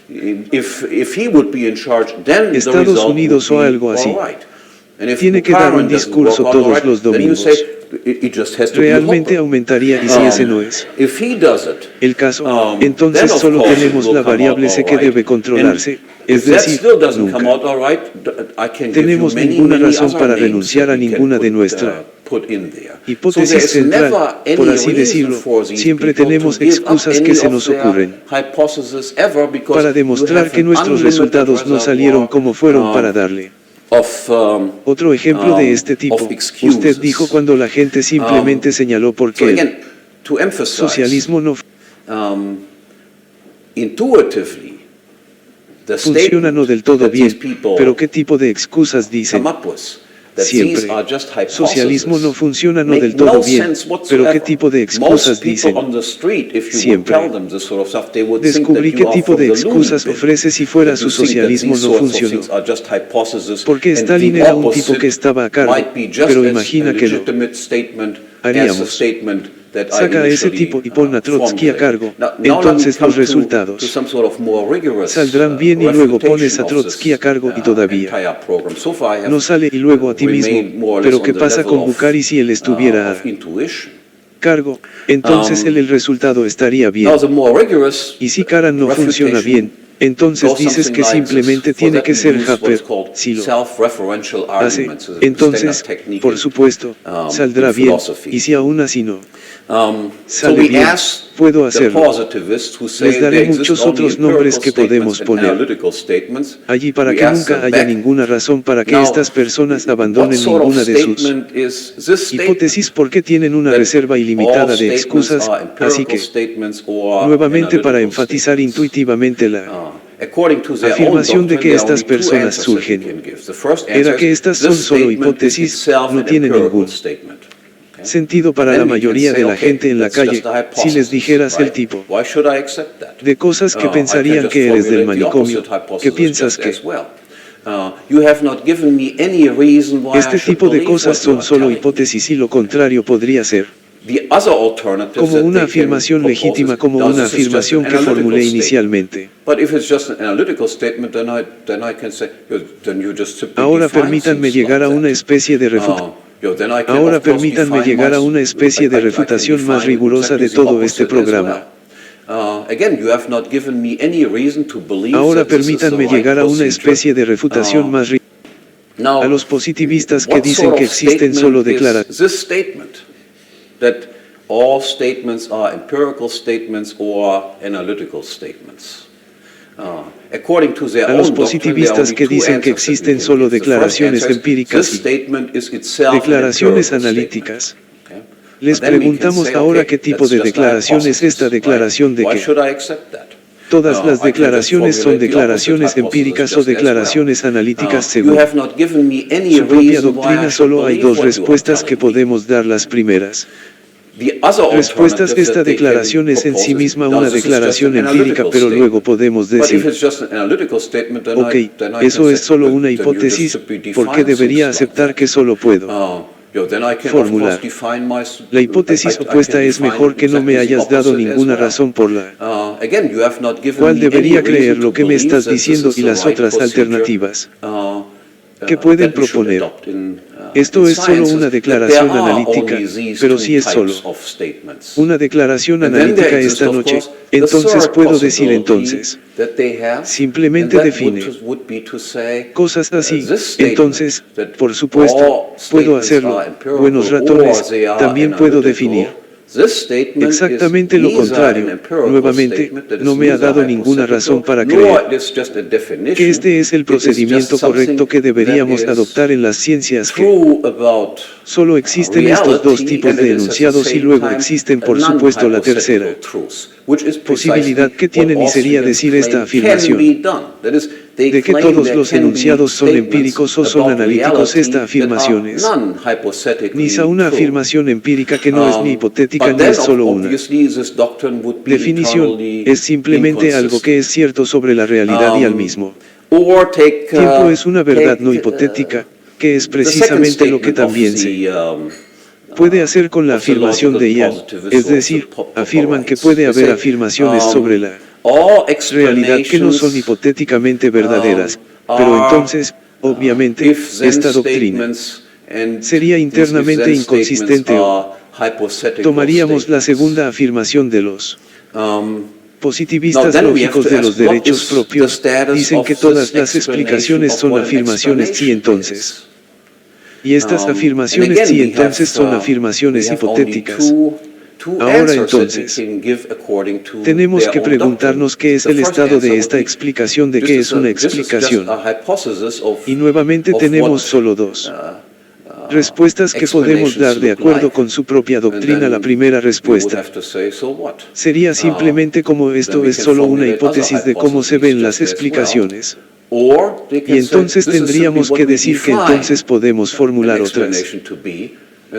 Speaker 2: If he would be in charge, then the
Speaker 1: Estados
Speaker 2: result
Speaker 1: Unidos o algo
Speaker 2: would be
Speaker 1: así.
Speaker 2: all right. And if
Speaker 1: Tiene que dar un
Speaker 2: Bukharin doesn't
Speaker 1: discurso
Speaker 2: work out
Speaker 1: todos
Speaker 2: all right,
Speaker 1: los
Speaker 2: then you
Speaker 1: domingos.
Speaker 2: say, it just has to
Speaker 1: Realmente
Speaker 2: be Hoppe.
Speaker 1: aumentaría y si ese no es
Speaker 2: If he does it,
Speaker 1: el caso,
Speaker 2: then
Speaker 1: entonces
Speaker 2: of
Speaker 1: solo
Speaker 2: course
Speaker 1: tenemos
Speaker 2: it will
Speaker 1: la
Speaker 2: come out
Speaker 1: variable
Speaker 2: all
Speaker 1: C que
Speaker 2: right.
Speaker 1: debe controlarse,
Speaker 2: And
Speaker 1: es
Speaker 2: if that
Speaker 1: decir,
Speaker 2: still doesn't come out
Speaker 1: nunca.
Speaker 2: all right, I can
Speaker 1: Tenemos
Speaker 2: give you many,
Speaker 1: ninguna
Speaker 2: many
Speaker 1: razón
Speaker 2: other
Speaker 1: para
Speaker 2: names
Speaker 1: renunciar
Speaker 2: that
Speaker 1: a
Speaker 2: we can
Speaker 1: ninguna de nuestra
Speaker 2: put in there.
Speaker 1: hipótesis
Speaker 2: So there's
Speaker 1: central,
Speaker 2: never any
Speaker 1: por así
Speaker 2: reason
Speaker 1: decirlo.
Speaker 2: for these
Speaker 1: Siempre
Speaker 2: people
Speaker 1: tenemos
Speaker 2: to give up
Speaker 1: excusas
Speaker 2: any
Speaker 1: que se
Speaker 2: of
Speaker 1: nos
Speaker 2: their
Speaker 1: ocurren
Speaker 2: hypothesis ever, because
Speaker 1: para
Speaker 2: you
Speaker 1: demostrar
Speaker 2: have
Speaker 1: que
Speaker 2: an
Speaker 1: nuestros
Speaker 2: unlimited
Speaker 1: resultados no salieron
Speaker 2: reservoir,
Speaker 1: como fueron para darle. Otro ejemplo de este tipo, usted dijo cuando la gente simplemente señaló por
Speaker 2: So
Speaker 1: qué
Speaker 2: again, to
Speaker 1: el
Speaker 2: emphasize,
Speaker 1: socialismo no
Speaker 2: intuitively, the
Speaker 1: funciona no del
Speaker 2: statement
Speaker 1: todo
Speaker 2: that these
Speaker 1: bien,
Speaker 2: people
Speaker 1: pero qué tipo de excusas dicen.
Speaker 2: come up with, that
Speaker 1: Siempre,
Speaker 2: these are just
Speaker 1: socialismo no
Speaker 2: hypotheses,
Speaker 1: funciona no
Speaker 2: make
Speaker 1: del todo
Speaker 2: no
Speaker 1: bien,
Speaker 2: sense
Speaker 1: pero qué
Speaker 2: whatsoever.
Speaker 1: tipo de excusas
Speaker 2: Most people
Speaker 1: dicen.
Speaker 2: on the street, if you would
Speaker 1: Siempre.
Speaker 2: tell them this sort of stuff, they would think that
Speaker 1: Descubrí
Speaker 2: you
Speaker 1: qué
Speaker 2: are
Speaker 1: tipo
Speaker 2: from
Speaker 1: de
Speaker 2: the loony
Speaker 1: excusas
Speaker 2: bin,
Speaker 1: ofrece si fuera
Speaker 2: that
Speaker 1: su
Speaker 2: you think that
Speaker 1: socialismo
Speaker 2: these
Speaker 1: no
Speaker 2: sorts of
Speaker 1: funcionó.
Speaker 2: things are just hypotheses,
Speaker 1: Porque
Speaker 2: and
Speaker 1: Stalin
Speaker 2: the
Speaker 1: era un tipo que
Speaker 2: opposite
Speaker 1: estaba a cargo,
Speaker 2: might be just
Speaker 1: pero
Speaker 2: as
Speaker 1: imagina
Speaker 2: a
Speaker 1: que lo
Speaker 2: legitimate statement as a
Speaker 1: haríamos.
Speaker 2: statement that I
Speaker 1: Saca a ese
Speaker 2: initially
Speaker 1: tipo y pon a Trotsky a
Speaker 2: formulated.
Speaker 1: cargo,
Speaker 2: Now let me
Speaker 1: entonces
Speaker 2: come
Speaker 1: los resultados
Speaker 2: to some sort of more rigorous,
Speaker 1: saldrán bien y luego pones a
Speaker 2: refutation of
Speaker 1: Trotsky a
Speaker 2: this,
Speaker 1: cargo y todavía
Speaker 2: entire program. So far I have
Speaker 1: no sale y luego a ti
Speaker 2: remained
Speaker 1: mismo,
Speaker 2: more or less
Speaker 1: pero
Speaker 2: on
Speaker 1: ¿qué
Speaker 2: the
Speaker 1: pasa
Speaker 2: level
Speaker 1: con
Speaker 2: of,
Speaker 1: Bukhari si él estuviera
Speaker 2: of intuition.
Speaker 1: cargo? Entonces el resultado estaría bien.
Speaker 2: Now the more rigorous
Speaker 1: Y si Karan no funciona bien, entonces dices que simplemente tiene que ser Happer, si lo hace, entonces, por supuesto, saldrá bien, y si aún así no sale bien, puedo hacerlo. Les daré muchos otros nombres que podemos poner allí para que nunca haya ninguna razón para que estas personas abandonen ninguna de sus hipótesis porque tienen una reserva ilimitada de excusas, así que, nuevamente para enfatizar intuitivamente la afirmación de que estas personas surgen, era que estas son solo hipótesis, no tienen ningún sentido para la mayoría de la gente en la calle. Si les dijeras el tipo de cosas que pensarían que eres del manicomio, que piensas que este tipo de cosas son solo hipótesis y lo contrario podría ser como una afirmación legítima, como una afirmación que formulé inicialmente. Ahora permítanme llegar a una especie de refutación más rigurosa de todo este programa. Ahora permítanme llegar a una especie de refutación más rigurosa a los positivistas que dicen que existen solo declaraciones.
Speaker 2: That all statements are empirical statements or analytical statements. According to their
Speaker 1: A los
Speaker 2: own
Speaker 1: positivistas que dicen que existen solo declaraciones empíricas y declaraciones analíticas. Les preguntamos ahora qué tipo de declaración es esta declaración de que todas las declaraciones son declaraciones empíricas o declaraciones analíticas según su propia doctrina. Solo hay dos respuestas que podemos dar. Las primeras respuestas: esta declaración es en sí misma una declaración empírica, pero luego podemos decir, ok, eso es solo una hipótesis, ¿por qué debería aceptar que solo puedo formular? La hipótesis opuesta es mejor que no me hayas dado ninguna razón por la cual debería creer lo que me estás diciendo y las otras alternativas que pueden proponer. Esto es solo una declaración analítica, pero si es solo una declaración analítica esta noche, entonces puedo decir entonces. Simplemente define cosas así, entonces, por supuesto, puedo hacerlo. Buenos ratones, también puedo definir exactamente lo contrario. Nuevamente, no me ha dado ninguna razón para creer que este es el procedimiento correcto que deberíamos adoptar en las ciencias que solo existen estos dos tipos de enunciados y luego existen por supuesto la tercera posibilidad que tienen y sería decir esta afirmación de que todos los enunciados son empíricos o son analíticos. Esta afirmación es ni una afirmación empírica que no es ni hipotética ni es solo una definición, es simplemente algo que es cierto sobre la realidad y al mismo tiempo es una verdad no hipotética, que es precisamente lo que también se puede hacer con la afirmación de Ian, es decir, afirman que puede haber afirmaciones sobre la realidad que no son hipotéticamente verdaderas, pero entonces, obviamente, esta doctrina sería internamente inconsistente o tomaríamos la segunda afirmación de los positivistas lógicos de los derechos propios, dicen que todas las explicaciones son afirmaciones sí entonces. Y estas afirmaciones sí entonces son afirmaciones hipotéticas. Ahora entonces, tenemos que preguntarnos qué es el estado de esta explicación de qué es una explicación. Y nuevamente tenemos solo dos respuestas que podemos dar de acuerdo con su propia doctrina. La primera respuesta sería simplemente como esto es solo una hipótesis de cómo se ven las explicaciones. Y entonces tendríamos que decir que entonces podemos formular otras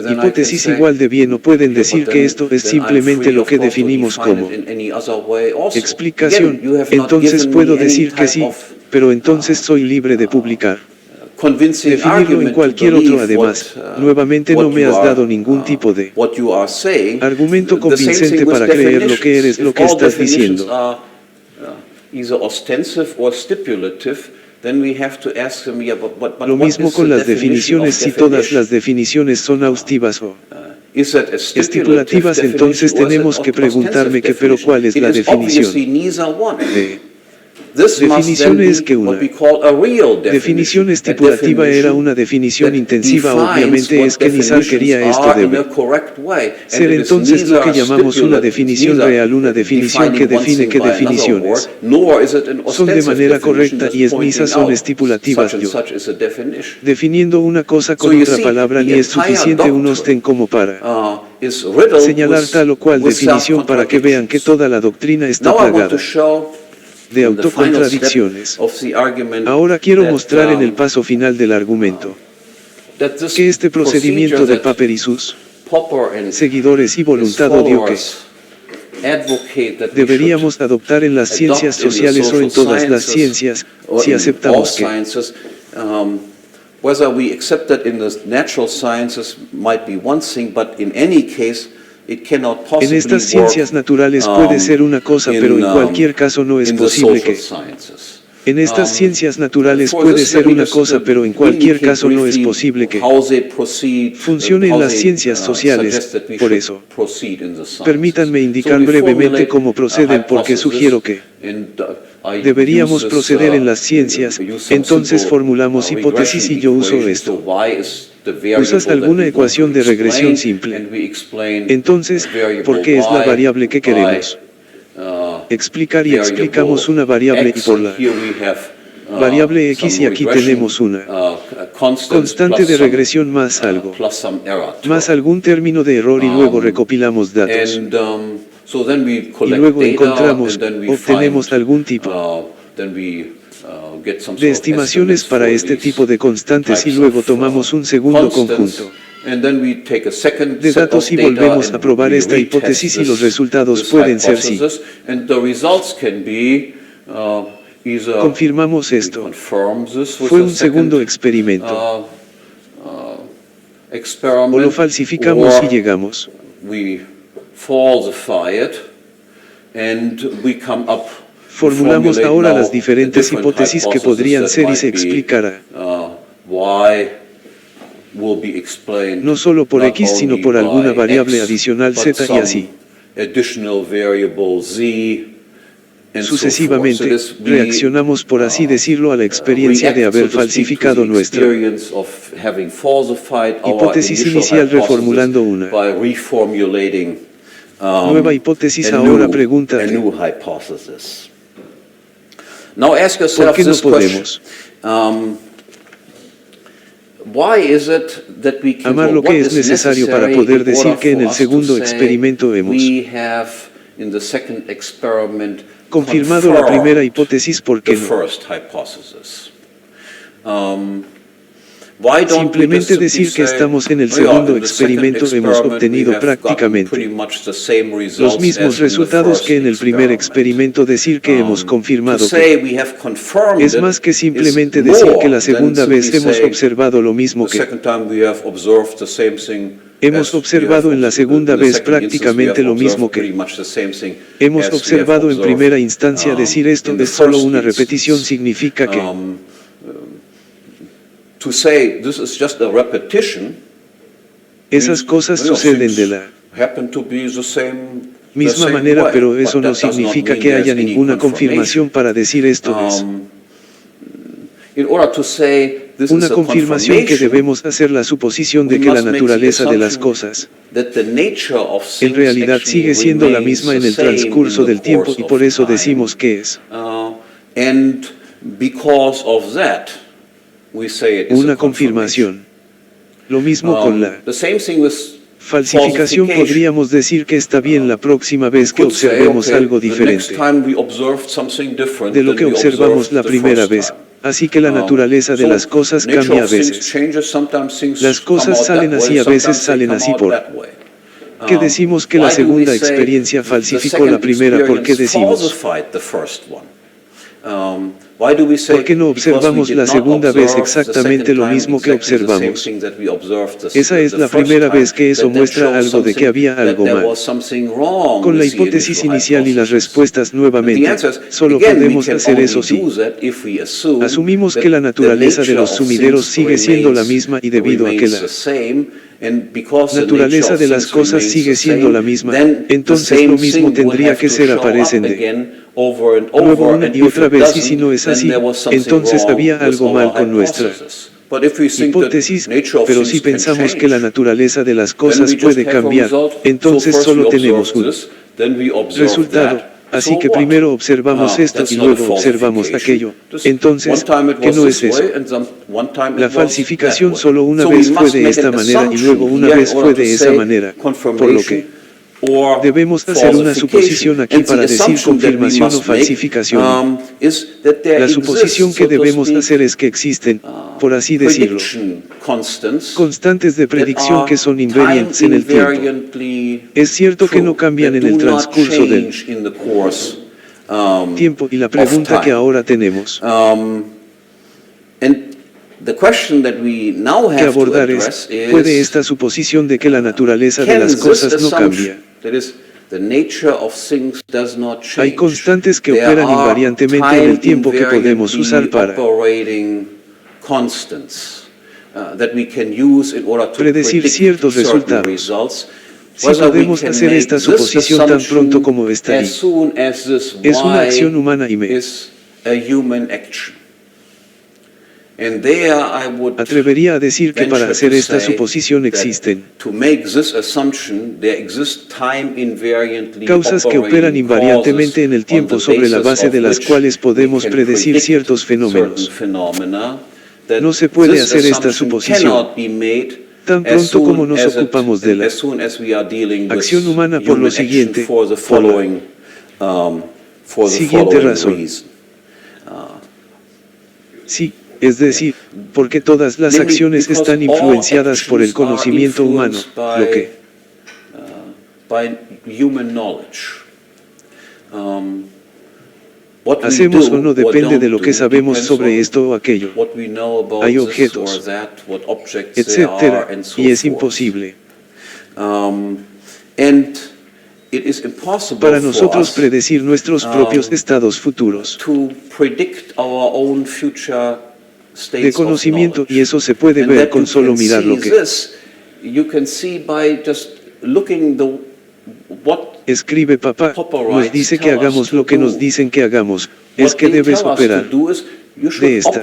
Speaker 1: hipótesis igual de bien o pueden decir que esto es simplemente lo que definimos como explicación, entonces puedo decir que sí, pero entonces soy libre de publicar. Definirlo en cualquier otro además, nuevamente no me has dado ningún tipo de argumento convincente para creer lo que eres lo que estás diciendo. Lo mismo con las definiciones, si todas las definiciones son austivas o estipulativas, entonces tenemos que preguntarme que pero ¿cuál es la definición? Definición es que una definición estipulativa era una definición intensiva, obviamente es que Nizar quería esto debe ser entonces lo que llamamos una definición real, una definición que define qué definiciones son de manera correcta y Nizar son estipulativas. Yo definiendo una cosa con otra palabra ni es suficiente un osten como para señalar tal o cual definición para que vean que toda la doctrina está plagada de autocontradicciones. Ahora quiero mostrar en el paso final del argumento que este procedimiento de Popper y sus seguidores y voluntad odio que deberíamos adoptar en las ciencias sociales o en todas las ciencias, si aceptamos que
Speaker 2: whether we accept that in the natural sciences might be one thing, but in any case
Speaker 1: en estas ciencias naturales puede ser una cosa, pero en cualquier caso no es posible que en estas ciencias naturales puede ser una cosa, pero en cualquier caso no es posible que funcione en las ciencias sociales. Por eso, permítanme indicar brevemente cómo proceden, porque sugiero que deberíamos proceder en las ciencias. Entonces formulamos hipótesis y yo uso esto. Usas alguna ecuación de regresión simple. Entonces, ¿por qué es la variable que queremos explicar? Y explicamos una variable y por la variable x, y aquí tenemos una constante de regresión más algo, más algún término de error, y luego recopilamos datos. Y luego encontramos, obtenemos algún tipo de estimaciones para este tipo de constantes, y luego tomamos un segundo conjunto de datos y volvemos a probar esta hipótesis, y los resultados pueden ser sí. Confirmamos esto. Fue un segundo experimento. O lo falsificamos y llegamos formulamos ahora las diferentes hipótesis que podrían ser y se explicará no solo por X sino por alguna variable adicional Z y así. Sucesivamente, reaccionamos por así decirlo a la experiencia de haber falsificado nuestra hipótesis inicial reformulando una nueva hipótesis. Ahora pregúntate, ¿por qué no podemos amar lo que es necesario para poder decir que en el segundo experimento hemos confirmado la primera hipótesis? ¿Por qué no simplemente decir que estamos en el segundo experimento? Hemos obtenido prácticamente los mismos resultados que en el primer experimento. Decir que hemos confirmado que es más que simplemente decir que la segunda vez hemos observado lo mismo que hemos observado en la segunda vez, prácticamente lo mismo que hemos observado en primera instancia. Decir esto es solo una repetición significa que esas cosas suceden de la misma manera, pero eso no significa que haya ninguna confirmación. Para decir esto es una confirmación que debemos hacer la suposición de que la naturaleza de las cosas en realidad sigue siendo la misma en el transcurso del tiempo, y por eso decimos que es una confirmación. Lo mismo con la falsificación. Podríamos decir que está bien la próxima vez que observemos algo diferente de lo que observamos la primera vez. Así que la naturaleza de las cosas cambia a veces. Las cosas salen así, a veces salen así. ¿Por qué decimos que la segunda experiencia falsificó la primera? ¿Por qué decimos? ¿Por qué no observamos la segunda vez exactamente lo mismo que observamos? Esa es la primera vez que eso muestra algo de que había algo mal con la hipótesis inicial y las respuestas nuevamente. Solo podemos hacer eso si asumimos que la naturaleza de los sumideros sigue siendo la misma, y debido a que la naturaleza de las cosas sigue siendo la misma, entonces lo mismo tendría que ser aparecen de nuevo una y otra vez. Y si no es así, entonces había algo mal con nuestra hipótesis. Pero si pensamos que la naturaleza de las cosas puede cambiar, entonces solo tenemos un resultado. Así que primero observamos esto y luego observamos aquello. Entonces, ¿qué no es eso? La falsificación solo una vez fue de esta manera y luego una vez fue de esa manera, por lo que debemos hacer una suposición aquí para decir confirmación o falsificación. La suposición que debemos hacer es que existen, por así decirlo, constantes de predicción que son invariants en el tiempo. Es cierto que no cambian en el transcurso del tiempo, y la pregunta que ahora tenemos que abordar es, ¿puede esta suposición de que la naturaleza de las cosas no cambia? Hay constantes que operan invariantemente en el tiempo que podemos usar para predecir ciertos resultados. Si podemos hacer esta suposición tan pronto como esta es una acción humana y me atrevería a decir que para hacer esta suposición existen causas que operan invariantemente en el tiempo sobre la base de las cuales podemos predecir ciertos fenómenos. No se puede hacer esta suposición tan pronto como nos ocupamos de la acción humana por lo siguiente, siguiente razón. Sí. Es decir, porque todas las acciones están influenciadas por el conocimiento humano, lo que hacemos o no depende de lo que sabemos sobre esto o aquello. Hay objetos, etcétera, y es imposible para nosotros predecir nuestros propios estados futuros. de conocimiento, y eso se puede ver con solo mirar lo que escribe papá. Nos dice que hagamos lo que nos dicen que hagamos, es que debes operar de esta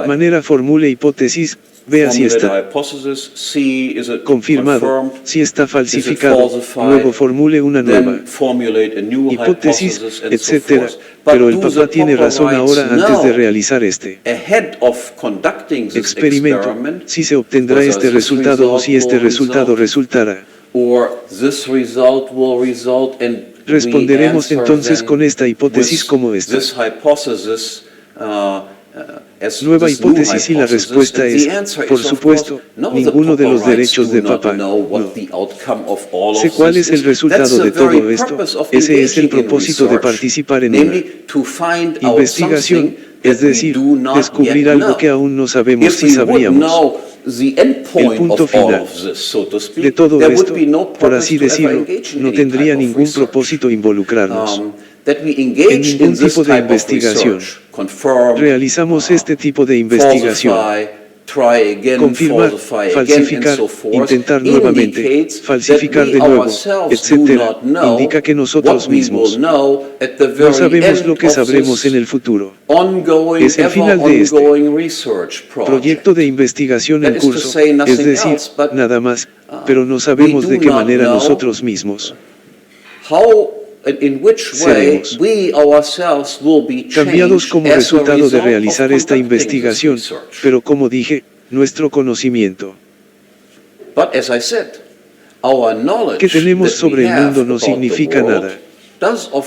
Speaker 1: manera. Formule hipótesis, vea si está confirmado, si está falsificado, luego formule una nueva hipótesis, etc. Pero el papá tiene razón ahora antes de realizar este experimento, si se obtendrá este resultado o si este resultado resultará. Responderemos entonces con esta hipótesis como esta nueva hipótesis, y la respuesta es, por supuesto, ninguno de los derechos de papá. No sé cuál es el resultado de todo esto. Ese es el propósito de participar en una investigación, es decir, descubrir algo que aún no sabemos si sabríamos. El punto final de todo esto, por así decirlo, no tendría ningún propósito involucrarnos en ningún tipo de investigación. Realizamos este tipo de investigación. Confirmar, falsificar, intentar nuevamente, falsificar de nuevo, etc. Indica que nosotros mismos no sabemos lo que sabremos en el futuro. Es el final de este proyecto de investigación en curso, es decir, nada más, pero no sabemos de qué manera nosotros mismos seremos cambiados como resultado de realizar esta investigación, pero como dije, nuestro conocimiento que tenemos sobre el mundo no significa nada.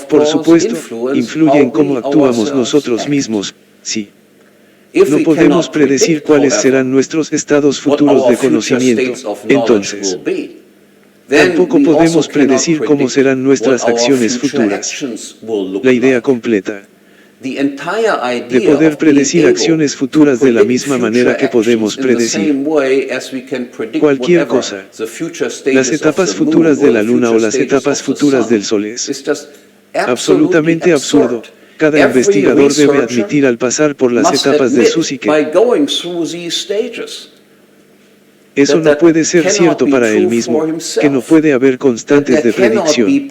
Speaker 1: Por supuesto, influye en cómo actuamos nosotros mismos, sí. No podemos predecir cuáles serán nuestros estados futuros de conocimiento, entonces tampoco podemos predecir cómo serán nuestras acciones futuras. La idea completa de poder predecir acciones futuras de la misma manera que podemos predecir cualquier cosa, las etapas futuras de la luna o las etapas futuras del sol, es absolutamente absurdo. Cada investigador debe admitir al pasar por las etapas de su psique. Eso no puede ser cierto para él mismo, que no puede haber constantes de predicción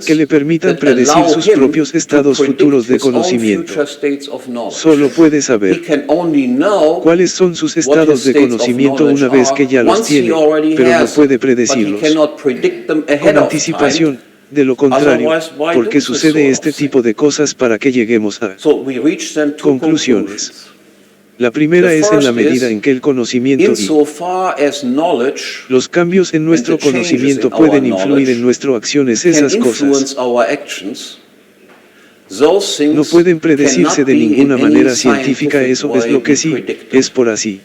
Speaker 1: que le permitan predecir sus propios estados futuros de conocimiento. Solo puede saber cuáles son sus estados de conocimiento una vez que ya los tiene, pero no puede predecirlos con anticipación. De lo contrario, ¿por qué sucede este tipo de cosas para que lleguemos a conclusiones? La primera es en la medida en que el conocimiento y los cambios en nuestro conocimiento pueden influir en nuestras acciones. Esas cosas no pueden predecirse de ninguna manera científica. Eso es lo que sí es por así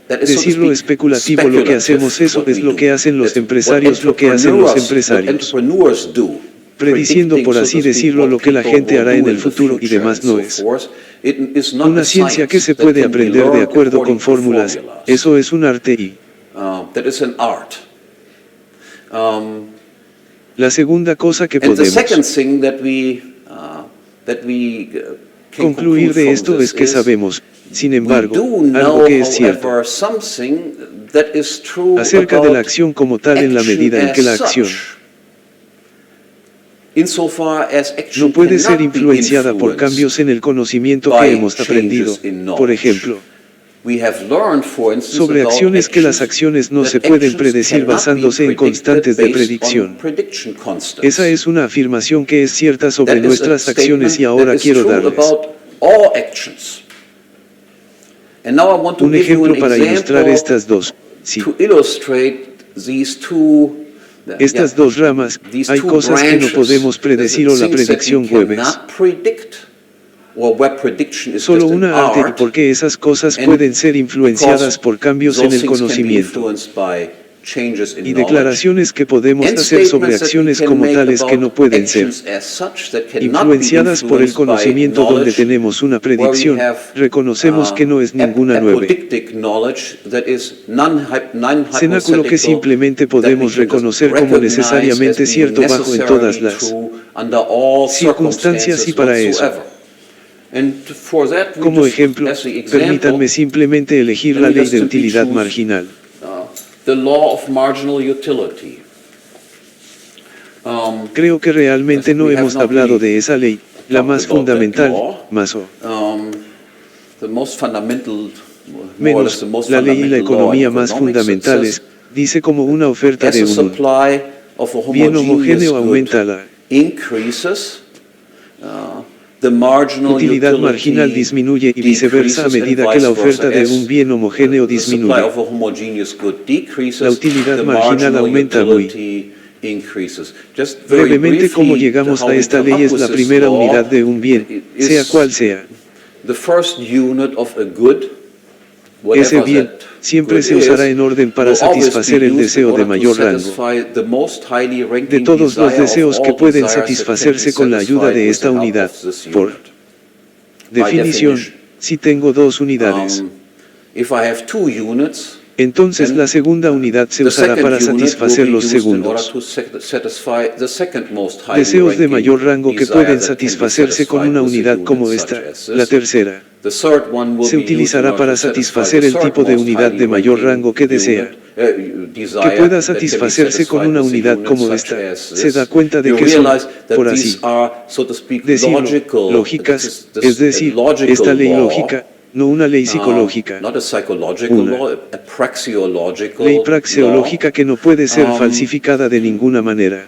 Speaker 1: decirlo especulativo. Lo que hacemos, eso es lo que hacen los empresarios, lo que hacen los empresarios, prediciendo, por así decirlo, lo que la gente hará en el futuro y demás. No es una ciencia que se puede aprender de acuerdo con fórmulas, eso es un arte. Y la segunda cosa que podemos concluir de esto es que sabemos, sin embargo, algo que es cierto acerca de la acción como tal, en la medida en que la acción no puede ser influenciada por cambios en el conocimiento que hemos aprendido. Por ejemplo, sobre acciones, que las acciones no se pueden predecir basándose en constantes de predicción. Esa es una afirmación que es cierta sobre nuestras acciones, y ahora quiero darles un ejemplo para ilustrar estas dos. Sí. Estas dos ramas, hay cosas que no podemos predecir, o la predicción web es solo una arte, y porque esas cosas pueden ser influenciadas por cambios en el conocimiento. y declaraciones que podemos hacer sobre acciones como tales que no pueden ser influenciadas por el conocimiento donde tenemos una predicción, reconocemos que no es ninguna nueva. Cenáculo que simplemente podemos reconocer como necesariamente cierto bajo en todas las circunstancias y para eso. Como ejemplo, permítanme simplemente elegir la ley de utilidad marginal. Creo que realmente no hemos hablado de esa ley, la más fundamental, menos la ley y la economía más fundamentales, dice como una oferta de un bien homogéneo aumenta la utilidad marginal disminuye y viceversa a medida que la oferta de un bien homogéneo disminuye. La utilidad marginal aumenta muy brevemente cómo llegamos a esta ley es la primera unidad de un bien, sea cual sea. Ese bien siempre se usará en orden para satisfacer el deseo de mayor rango. De todos los deseos que pueden satisfacerse con la ayuda de esta unidad, por definición, si tengo dos unidades, entonces la segunda unidad se usará para satisfacer los segundos deseos de mayor rango que pueden satisfacerse con una unidad como esta. La tercera se utilizará para satisfacer el tipo de unidad de mayor rango que desea, que pueda satisfacerse con una unidad como esta. Se da cuenta de que son, por así decirlo, lógicas, es decir, esta ley lógica, no una ley psicológica, una ley praxeológica que no puede ser falsificada de ninguna manera,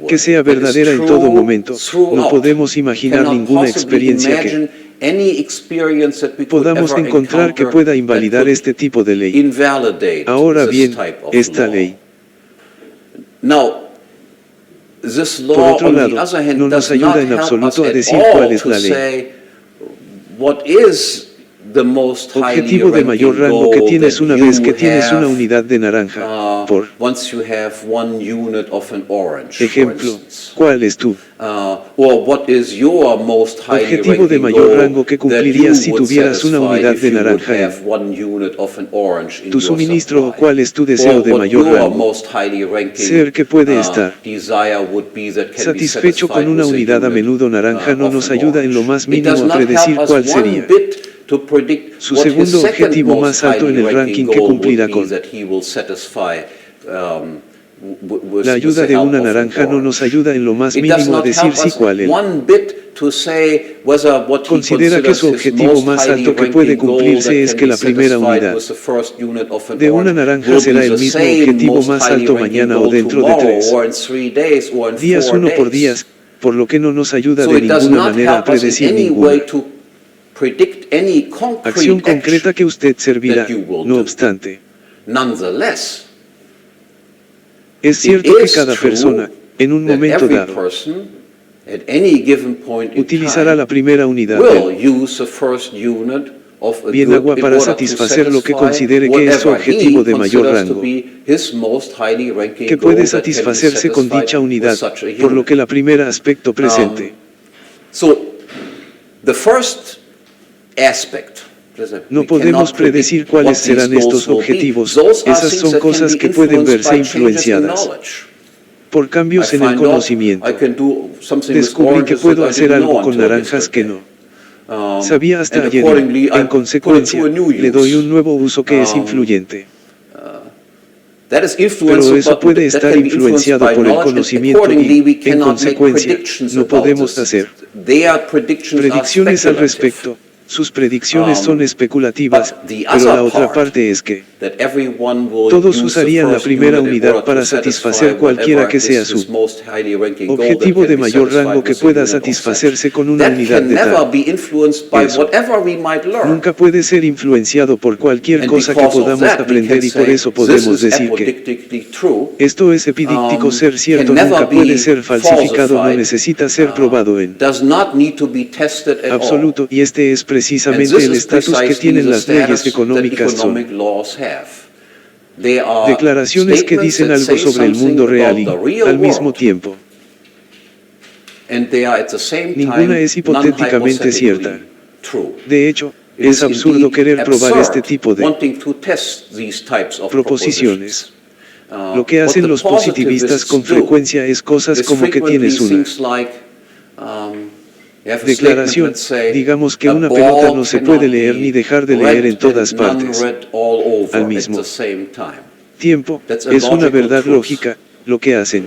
Speaker 1: que sea verdadera en todo momento. No podemos imaginar ninguna experiencia que podamos encontrar que pueda invalidar este tipo de ley. Ahora bien, esta ley, por otro lado, no nos ayuda en absoluto a decir cuál es la ley. Objetivo de mayor rango que tienes una vez que tienes una unidad de naranja, por ejemplo, ¿cuál es tu objetivo de mayor rango que cumplirías si tuvieras una unidad de naranja en tu suministro o cuál es tu deseo de mayor rango? Ser que puede estar satisfecho con una unidad a menudo naranja no nos ayuda en lo más mínimo a predecir cuál sería su segundo objetivo más alto en el ranking que cumplirá con. La ayuda de una naranja no nos ayuda en lo más mínimo a decir si cuál es. Considera que su objetivo más alto que puede cumplirse es que la primera unidad de una naranja será el mismo objetivo más alto mañana o dentro de 3 días, uno por días, por lo que no nos ayuda de ninguna manera a predecir ninguna acción concreta que usted servirá. No obstante, es cierto que cada persona, en un momento dado, utilizará la primera unidad del bien agua para satisfacer lo que considere que es su objetivo de mayor rango, que puede satisfacerse con dicha unidad, por lo que la primera aspecto presente. No podemos predecir cuáles serán estos objetivos, esas son cosas que pueden verse influenciadas por cambios en el conocimiento. Descubrí que puedo hacer algo con naranjas que no sabía hasta ayer y, en consecuencia, le doy un nuevo uso que es influyente. Pero eso puede estar influenciado por el conocimiento y, en consecuencia, no podemos hacer predicciones al respecto. Sus predicciones son especulativas, pero la otra parte es que todos usarían la primera unidad para satisfacer cualquiera que sea su objetivo de mayor rango que pueda satisfacerse con una unidad de tal. Eso nunca puede ser influenciado por cualquier cosa que podamos aprender y por eso podemos decir que esto es epidíctico, ser cierto nunca puede ser falsificado, no necesita ser probado en absoluto y este es precisamente el estatus que tienen las leyes económicas son declaraciones que dicen algo sobre el mundo real y, al mismo tiempo, ninguna es hipotéticamente cierta. De hecho, es absurdo querer probar este tipo de proposiciones. Lo que hacen los positivistas con frecuencia es cosas como que tienes una declaración, digamos que una pelota no se puede leer ni dejar de leer en todas partes al mismo tiempo. Es una verdad lógica. Lo que hacen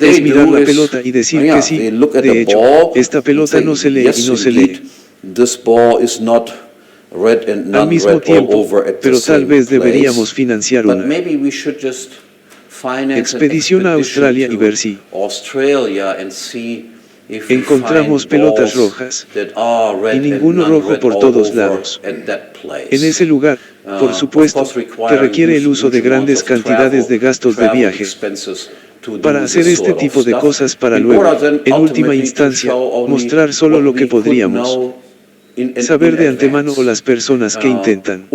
Speaker 1: es mirar la pelota y decir que sí, de hecho, esta pelota no se lee y no se lee al mismo tiempo, pero tal vez deberíamos financiar una expedición a Australia y ver si encontramos pelotas rojas y ninguno rojo por todos lados. En ese lugar, por supuesto, que requiere el uso de grandes cantidades de gastos de viaje para hacer este tipo de cosas para luego, en última instancia, mostrar solo lo que podríamos saber de antemano o las personas que intentan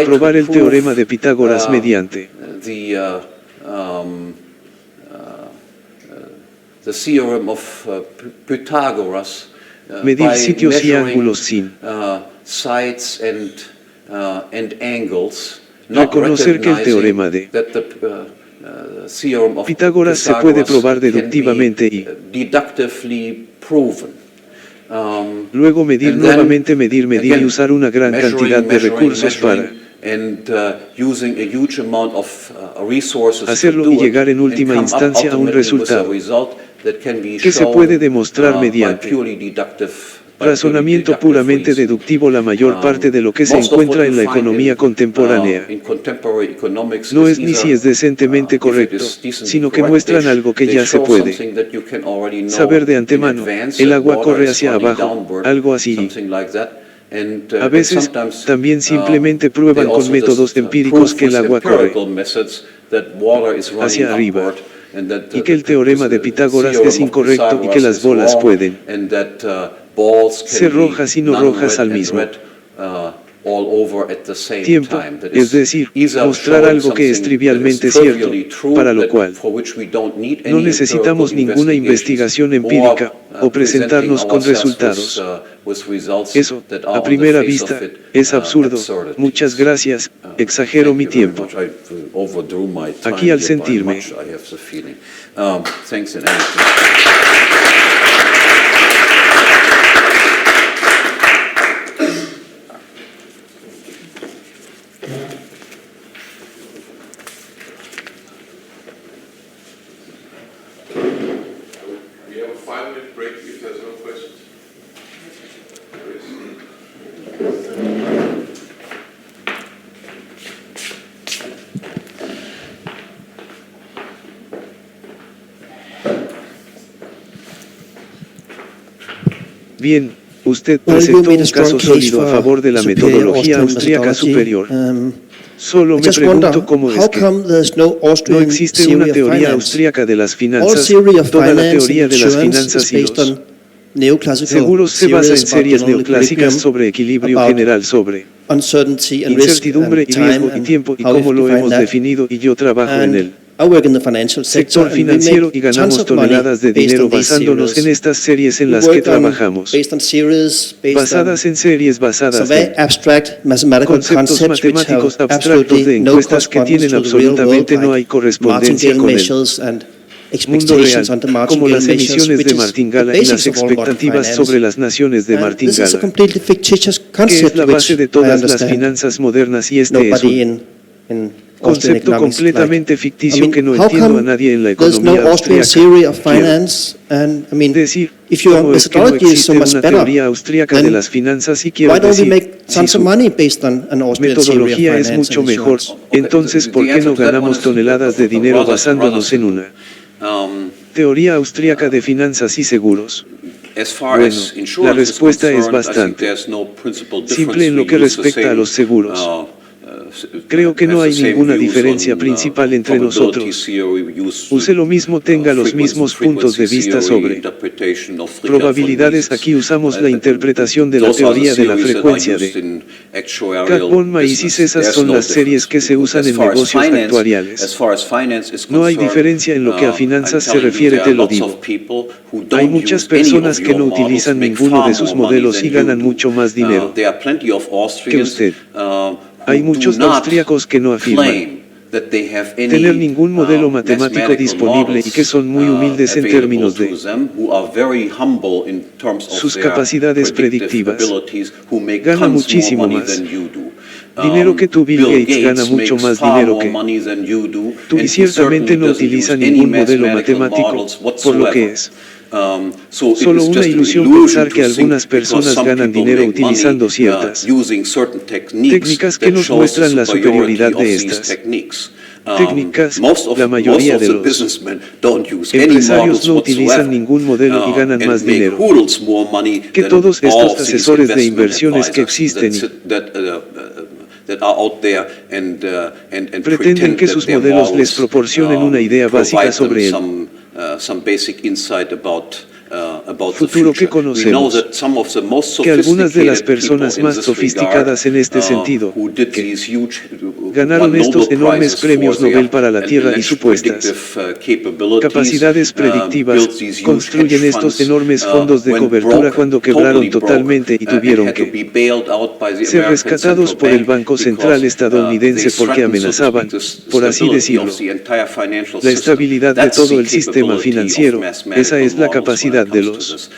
Speaker 1: probar el teorema de Pitágoras mediante medir sitios y ángulos sin reconocer que el teorema de Pitágoras se puede probar deductivamente y luego medir nuevamente, medir y usar una gran cantidad de recursos para hacerlo y llegar en última instancia a un resultado que se puede demostrar mediante razonamiento puramente deductivo. La mayor parte de lo que se encuentra en la economía contemporánea no es ni si es decentemente correcto, sino que muestran algo que ya se puede saber de antemano. El agua corre hacia abajo, algo así. A veces, también simplemente prueban con métodos empíricos que el agua corre hacia arriba, y que el teorema de Pitágoras es incorrecto y que las bolas pueden ser rojas y no rojas al mismo tiempo, es decir, mostrar algo que es trivialmente cierto, para lo cual no necesitamos ninguna investigación empírica o presentarnos con resultados. Eso, a primera vista, es absurdo. Muchas gracias, exagero mi tiempo aquí al sentirme bien. Usted presentó un caso sólido a favor de la metodología austríaca superior. Solo me pregunto cómo es que no existe una teoría austríaca de las finanzas. Toda la teoría de las finanzas y los seguros se basa en series neoclásicas sobre equilibrio general, sobre incertidumbre y riesgo y tiempo, y cómo lo hemos definido, y yo trabajo en el sector financiero y ganamos toneladas de dinero basándonos en estas series en las que trabajamos, basadas en series basadas en conceptos matemáticos abstractos de encuestas que tienen absolutamente no hay correspondencia con el mundo real, como las emisiones de martingala y las expectativas sobre las naciones de martingala, que es la base de todas las finanzas modernas, y este es un concepto completamente ficticio que no entiendo a nadie en la economía austríaca. Decir, ¿cómo es que no existe una teoría austríaca de las finanzas? Y quiero decir, si su metodología es mucho mejor, entonces ¿por qué no ganamos toneladas de dinero basándonos en una teoría austríaca de finanzas y seguros? Bueno, la respuesta es bastante simple en lo que respecta a los seguros. Creo que no hay ninguna diferencia principal entre nosotros. Use lo mismo, tenga los mismos puntos de vista sobre probabilidades. Aquí usamos la interpretación de la teoría de la frecuencia de Kahn-Maísis. Esas son las series que se usan en negocios actuariales. No hay diferencia en lo que a finanzas se refiere, te lo digo. Hay muchas personas que no utilizan ninguno de sus modelos y ganan mucho más dinero que usted. Hay muchos austríacos que no afirman tener ningún modelo matemático disponible y que son muy humildes en términos de sus capacidades predictivas. Gana muchísimo más dinero que tú. Bill Gates gana mucho más dinero que tú y ciertamente no utiliza ningún modelo matemático, por lo que es solo una ilusión pensar que algunas personas ganan dinero utilizando ciertas técnicas que nos muestran la superioridad de estas técnicas. La mayoría de los empresarios no utilizan ningún modelo y ganan más dinero que todos estos asesores de inversiones que existen y pretenden que sus modelos les proporcionen una idea básica sobre el futuro que conocemos. Que algunas de las personas más sofisticadas en este sentido, que ganaron estos enormes premios Nobel para la Tierra y supuestas capacidades predictivas, construyen estos enormes fondos de cobertura cuando quebraron totalmente y tuvieron que ser rescatados por el Banco Central estadounidense porque amenazaban, por así decirlo, la estabilidad de todo el sistema financiero. Esa es la capacidad de los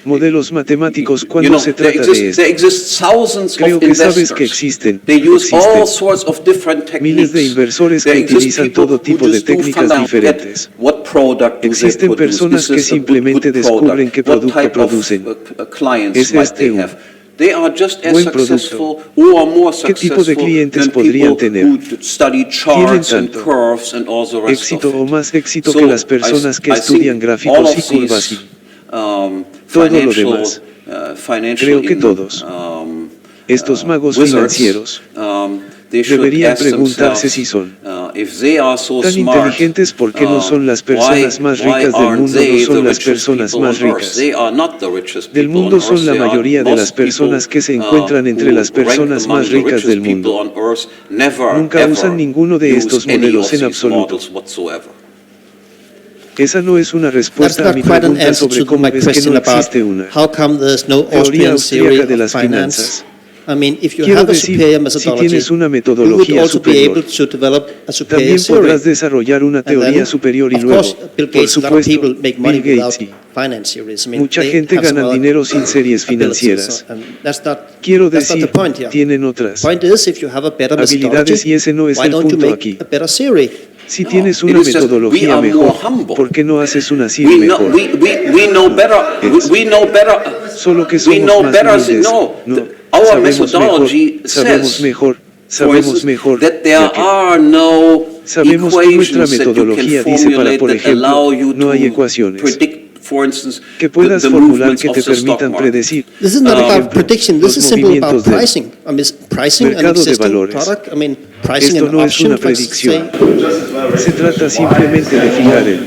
Speaker 1: modelos matemáticos cuando se trata de esto. Creo que sabes que existen miles de inversores que utilizan todo tipo de técnicas diferentes. Existen personas que simplemente descubren qué producto producen. ¿Es este un buen producto? ¿Qué tipo de clientes podrían tener? Tienen tanto éxito o más éxito que las personas que estudian gráficos y curvas y todo lo demás. Creo que todos estos magos financieros deberían preguntarse si son tan inteligentes. ¿Por qué no son las personas más ricas del mundo? No son las personas más ricas del mundo, son la mayoría de las personas que se encuentran entre las personas más ricas del mundo. Nunca usan ninguno de estos modelos en absoluto. Esa no es una respuesta a mi pregunta sobre cómo es que no existe una teoría austríaca de las finanzas. Quiero decir, si tienes una metodología superior, también podrás desarrollar una teoría superior y luego, por supuesto, Bill Gates y mucha gente gana dinero sin series financieras. Quiero decir, tienen otras habilidades y ese no es el punto aquí. Si tienes una metodología mejor, ¿por qué no haces una serie mejor? Solo que somos más humildes. No. Sabemos mejor sabemos que nuestra metodología dice para, por ejemplo, no hay ecuaciones que puedas formular que te permitan predecir,
Speaker 3: This is not about prediction, this is simply about pricing. Pricing an
Speaker 1: mercado de
Speaker 3: existing
Speaker 1: valores.
Speaker 3: product, pricing
Speaker 1: Esto
Speaker 3: an
Speaker 1: no es
Speaker 3: option,
Speaker 1: una
Speaker 3: for
Speaker 1: predicción.
Speaker 3: say,
Speaker 1: Se trata simplemente de fijar el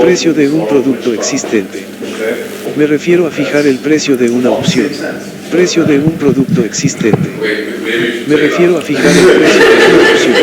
Speaker 1: precio de un producto existente. Me refiero a fijar el precio de una opción. Precio de un producto existente. Me refiero a fijar el precio de una opción.